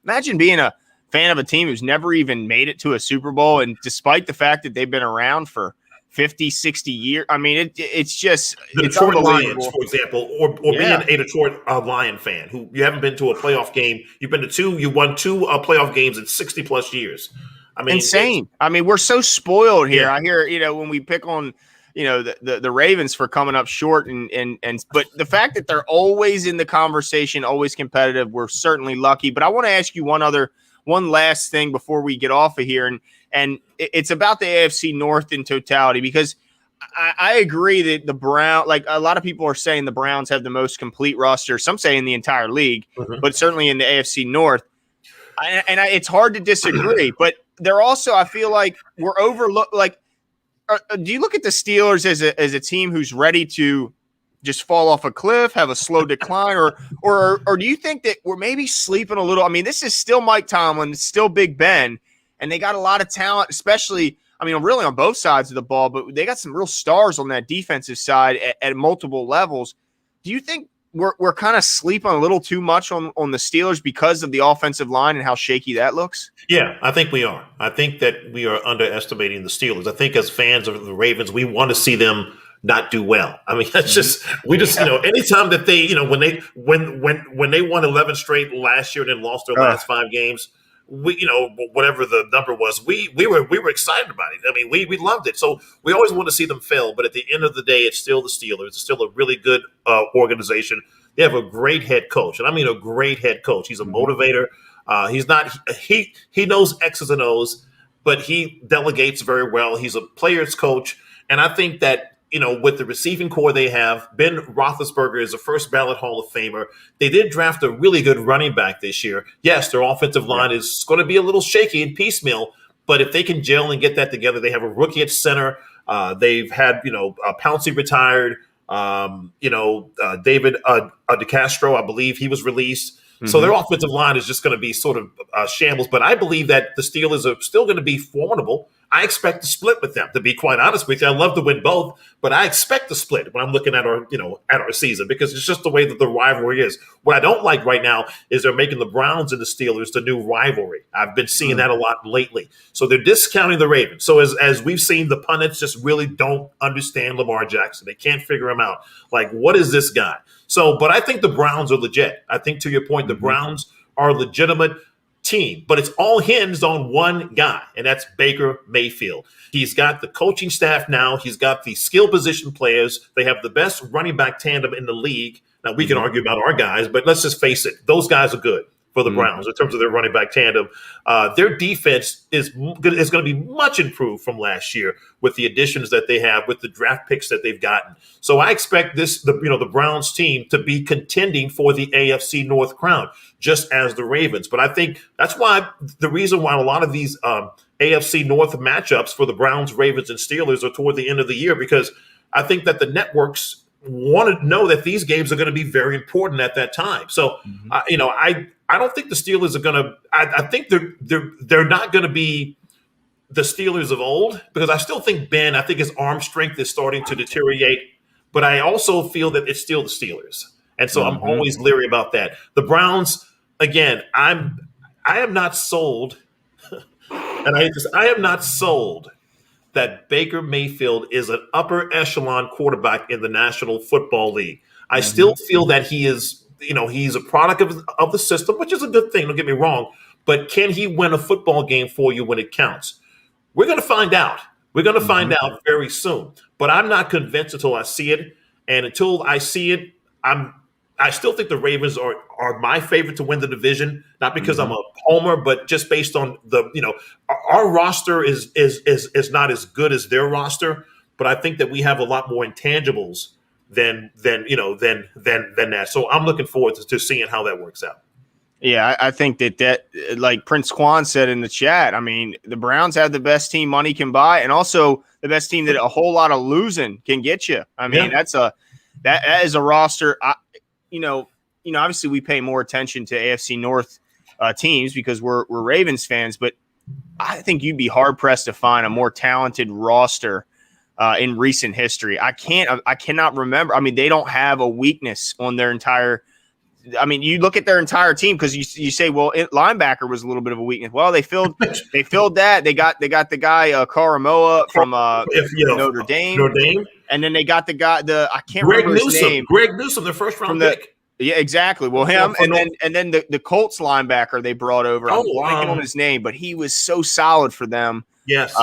S1: imagine being a fan of a team who's never even made it to a Super Bowl. And despite the fact that they've been around for 50, 60 years, I mean, it's just
S2: the Detroit Lions, for example, or being a Detroit Lion fan who you haven't been to a playoff game. You've been to two. You won two playoff games in 60 plus years. I mean,
S1: insane. I mean, we're so spoiled here. Yeah. I hear, when we pick on the Ravens for coming up short but the fact that they're always in the conversation, always competitive, we're certainly lucky. But I want to ask you one last thing before we get off of here, and it's about the AFC North in totality, because I agree that the Browns, like a lot of people are saying, the Browns have the most complete roster. Some say in the entire league, but certainly in the AFC North. It's hard to disagree, but they're also, I feel like we're overlooked. Like, do you look at the Steelers as a team who's ready to just fall off a cliff, have a slow decline, or do you think that we're maybe sleeping a little? I mean, this is still Mike Tomlin, it's still Big Ben, and they got a lot of talent, especially, I mean, really on both sides of the ball, but they got some real stars on that defensive side at multiple levels. Do you think we're kind of sleeping a little too much on the Steelers because of the offensive line and how shaky that looks?
S2: Yeah, I think we are. I think that we are underestimating the Steelers. I think as fans of the Ravens, we want to see them not do well. I mean, that's just anytime that they, when they won 11 straight last year and then lost their last 5 games, we, whatever the number was, we were excited about it. I mean, we loved it. So we always want to see them fail, but at the end of the day, it's still the Steelers. It's still a really good organization. They have a great head coach, and I mean a great head coach. He's a motivator. He's not he knows X's and O's, but he delegates very well. He's a player's coach, and I think that with the receiving core they have, Ben Roethlisberger is a first ballot Hall of Famer. They did draft a really good running back this year. Yes, their offensive line is going to be a little shaky and piecemeal, but if they can gel and get that together, they have a rookie at center. They've had Pouncey retired. David DeCastro, I believe he was released. So their offensive line is just going to be sort of shambles. But I believe that the Steelers are still going to be formidable. I expect to split with them, to be quite honest with you. I love to win both, but I expect to split when I'm looking at our season, because it's just the way that the rivalry is. What I don't like right now is they're making the Browns and the Steelers the new rivalry. I've been seeing that a lot lately. So they're discounting the Ravens. So as we've seen, the pundits just really don't understand Lamar Jackson. They can't figure him out. Like, what is this guy? So, but I think the Browns are legit. I think, to your point, the Browns are a legitimate team, but it's all hinged on one guy, and that's Baker Mayfield. He's got the coaching staff now. He's got the skill position players. They have the best running back tandem in the league. Now, we can argue about our guys, but let's just face it. Those guys are good for the Browns in terms of their running back tandem. Their defense is going to be much improved from last year with the additions that they have, with the draft picks that they've gotten. So I expect the Browns team to be contending for the AFC North crown, just as the Ravens. But I think that's the reason why a lot of these AFC North matchups for the Browns, Ravens, and Steelers are toward the end of the year, because I think that the networks want to know that these games are going to be very important at that time. So, I don't think the Steelers are going to. I think they're not going to be the Steelers of old, because I still think I think his arm strength is starting to deteriorate, but I also feel that it's still the Steelers. And so I'm always leery about that. The Browns, again, I am not sold, and I am not sold that Baker Mayfield is an upper echelon quarterback in the National Football League. I still feel that he is, he's a product of the system, which is a good thing, don't get me wrong, but can he win a football game for you when it counts? We're going to find out. We're going to find out very soon. But I'm not convinced until I see it. And until I see it, I still think the Ravens are my favorite to win the division, not because I'm a homer, but just based on our roster is not as good as their roster. But I think that we have a lot more intangibles than that. So I'm looking forward to seeing how that works out.
S1: Yeah, I think that like Prince Quan said in the chat, I mean, the Browns have the best team money can buy, and also the best team that a whole lot of losing can get you. I mean, that is a roster. Obviously we pay more attention to AFC North teams because we're Ravens fans, but I think you'd be hard pressed to find a more talented roster in recent history. I cannot remember. I mean, they don't have a weakness on their entire. I mean, you look at their entire team because you say, well, linebacker was a little bit of a weakness. Well, they filled that. They got the guy Karamoa from Notre Dame, and then they got the guy I can't remember his name.
S2: Greg Newsome, their first round pick.
S1: Yeah, exactly. Well, him and then the Colts linebacker they brought over. I'm blanking on his name, but he was so solid for them.
S2: Yes.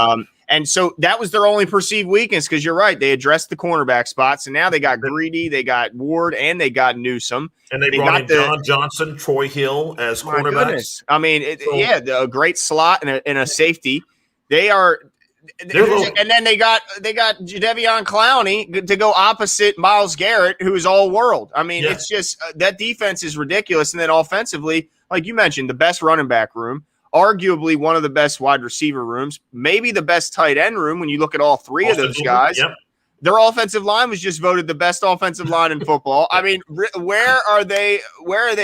S1: And so that was their only perceived weakness because you're right. They addressed the cornerback spots, and now they got Greedy, they got Ward, and they got Newsome.
S2: And they brought in John Johnson, Troy Hill as cornerbacks.
S1: I mean, a great slot and a safety. They are – and then they got Jadeveon Clowney to go opposite Myles Garrett, who is all world. I mean, It's just that defense is ridiculous. And then offensively, like you mentioned, the best running back room. Arguably one of the best wide receiver rooms, maybe the best tight end room when you look at all three of those guys. Yep. Their offensive line was just voted the best offensive line in football. I mean, where are they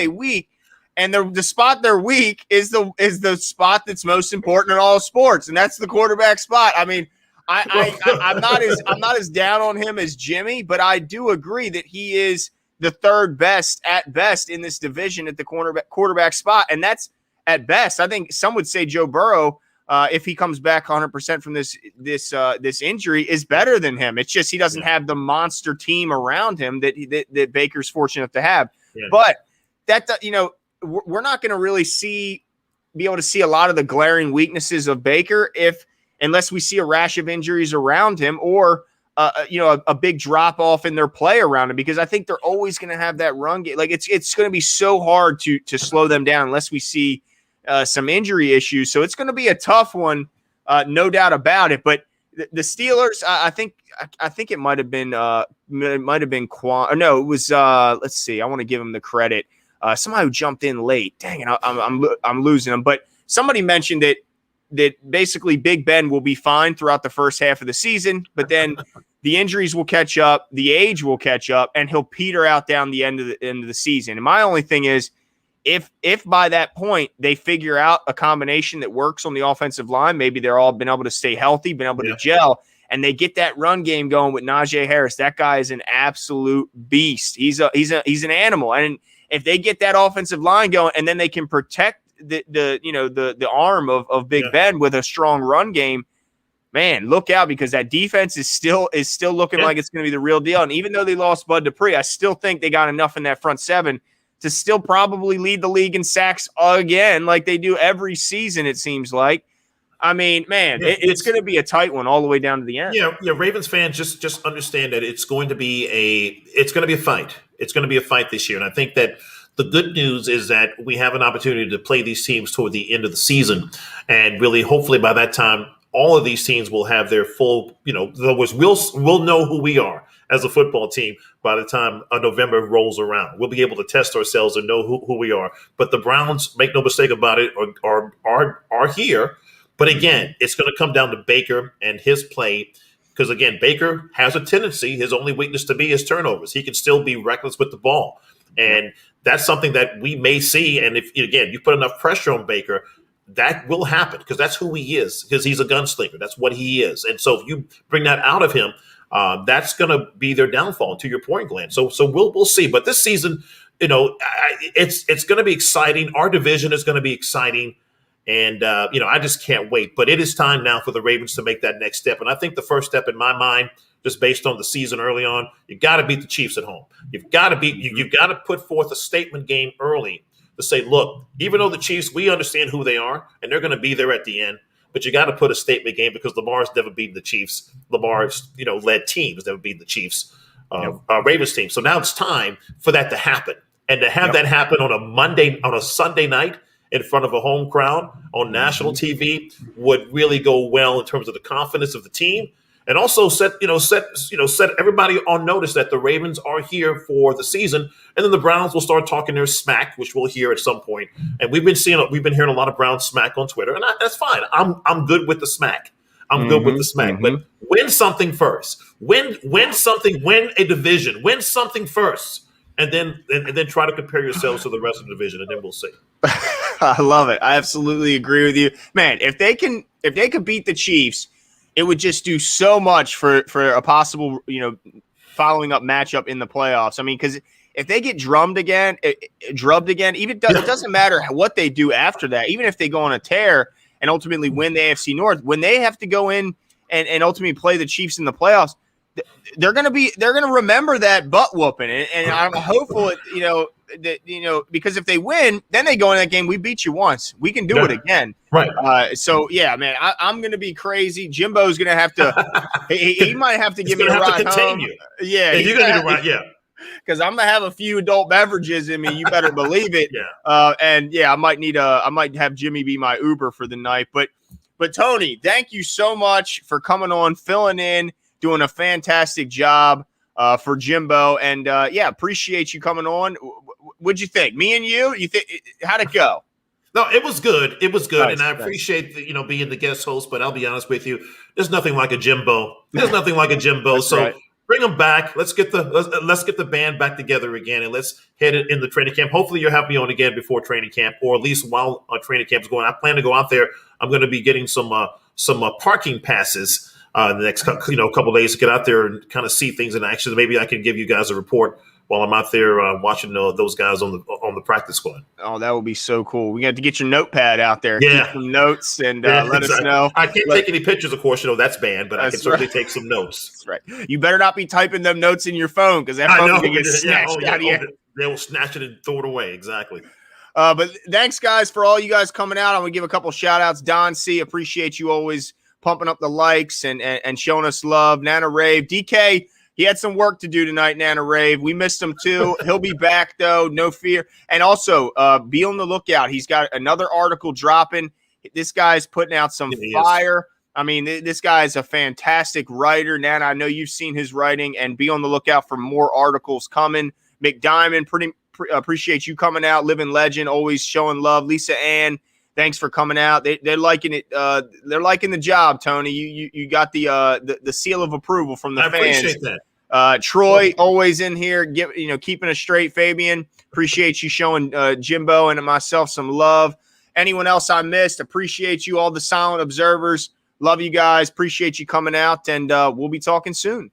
S1: weak? And the spot they're weak is the spot that's most important in all sports, and that's the quarterback spot. I mean, I'm not as down on him as Jimmy, but I do agree that he is the third best at best in this division at the quarterback spot, and that's at best. I think some would say Joe Burrow, if he comes back 100% from this injury, is better than him. It's just he doesn't have the monster team around him that Baker's fortunate enough to have. Yeah. But that we're not going to really be able to see a lot of the glaring weaknesses of Baker unless we see a rash of injuries around him or a big drop off in their play around him, because I think they're always going to have that run game. Like it's going to be so hard to slow them down unless we see some injury issues. So it's going to be a tough one, no doubt about it. But the Steelers, I think it might have been Quan. No, it was. Let's see. I want to give him the credit. Somebody who jumped in late. Dang it, I'm losing him. But somebody mentioned that basically Big Ben will be fine throughout the first half of the season, but then the injuries will catch up, the age will catch up, and he'll peter out down the end of the season. And my only thing is, if by that point they figure out a combination that works on the offensive line, maybe they're all been able to stay healthy, been able to gel, and they get that run game going with Najee Harris. That guy is an absolute beast. He's an animal. And if they get that offensive line going, and then they can protect the arm of Big Ben with a strong run game, man, look out, because that defense is still looking like it's going to be the real deal. And even though they lost Bud Dupree, I still think they got enough in that front seven to still probably lead the league in sacks again, like they do every season, it seems like. I mean, man, it's going to be a tight one all the way down to the end.
S2: Yeah. Ravens fans, just understand that it's going to be a fight. It's going to be a fight this year. And I think that the good news is that we have an opportunity to play these teams toward the end of the season. And really, hopefully by that time, all of these teams will have their full, in other words, we'll know who we are as a football team by the time November rolls around. We'll be able to test ourselves and know who we are. But the Browns, make no mistake about it, are here. But again, it's going to come down to Baker and his play, because again, Baker has a tendency, his only weakness to be his turnovers. He can still be reckless with the ball. And that's something that we may see. And if, again, you put enough pressure on Baker, that will happen because that's who he is, because he's a gunslinger. That's what he is. And so if you bring that out of him, that's going to be their downfall, to your point, Glenn. So we'll see. But this season, it's going to be exciting. Our division is going to be exciting. And, I just can't wait. But it is time now for the Ravens to make that next step. And I think the first step in my mind, just based on the season early on, you got to beat the Chiefs at home. You've got to put forth a statement game early to say, look, even though the Chiefs, we understand who they are, and they're going to be there at the end, but you got to put a statement game because Lamar's never beaten the Chiefs. Lamar's, led teams never beaten the Chiefs, Ravens team. So now it's time for that to happen. And to have that happen on a Sunday night in front of a home crowd on national TV would really go well in terms of the confidence of the team, and also set everybody on notice that the Ravens are here for the season, and then the Browns will start talking their smack, which we'll hear at some point. And we've been hearing a lot of Browns smack on Twitter, and that's fine. I'm good with the smack. Good with the smack, but win something first. Win a division. Win something first. And then try to compare yourselves to the rest of the division, and then we'll see.
S1: I love it. I absolutely agree with you, man. If they could beat the Chiefs, it would just do so much for a possible following up matchup in the playoffs. I mean, because if they get drubbed again, even it doesn't matter what they do after that. Even if they go on a tear and ultimately win the AFC North, when they have to go in and ultimately play the Chiefs in the playoffs, they're going to remember that butt whooping, and I'm hopeful, because if they win, then they go in that game. We beat you once, we can do it again,
S2: right?
S1: So yeah, man, I'm going to be crazy. Jimbo's going to have to, he might have to give me a ride home. Yeah,
S2: you're going to need a ride, yeah.
S1: Because I'm gonna have a few adult beverages in me. You better believe it. And I might have Jimmy be my Uber for the night. But Tony, thank you so much for coming on, filling in, doing a fantastic job for Jimbo. And appreciate you coming on. What'd you think? Me and you think, how'd it go?
S2: No, it was good. It was good.
S1: Nice,
S2: and I appreciate being the guest host, but I'll be honest with you, there's nothing like a Jimbo. So
S1: right.
S2: Bring them back. Let's get the band back together again, and let's head it in the training camp. Hopefully you'll have me on again before training camp, or at least while training camp is going. I plan to go out there. I'm going to be getting some parking passes the next couple of days to get out there and kind of see things in action. Maybe I can give you guys a report while I'm out there watching those guys on the practice squad.
S1: Oh, that would be so cool. We got to get your notepad out there.
S2: Yeah.
S1: Keep some notes and let us know.
S2: I can't take any pictures, of course. That's banned, but I can certainly take some notes.
S1: That's right. You better not be typing them notes in your phone, because that phone can get snatched out of you.
S2: They will snatch it and throw it away. Exactly.
S1: But thanks, guys, for all you guys coming out. I'm going to give a couple shout-outs. Don C., appreciate you always pumping up the likes and showing us love. Nana Rave. DK, he had some work to do tonight, Nana Rave. We missed him, too. He'll be back, though. No fear. And also, be on the lookout. He's got another article dropping. This guy's putting out some fire. I mean, this guy is a fantastic writer. Nana, I know you've seen his writing, and be on the lookout for more articles coming. McDiamond, appreciate you coming out. Living Legend, always showing love. Lisa Ann, thanks for coming out. They're liking it. They're liking the job, Tony. You got the seal of approval from the fans.
S2: I appreciate that.
S1: Troy, always in here, keeping us straight. Fabian, appreciate you showing Jimbo and myself some love. Anyone else I missed, appreciate you. All the silent observers, love you guys. Appreciate you coming out, and we'll be talking soon.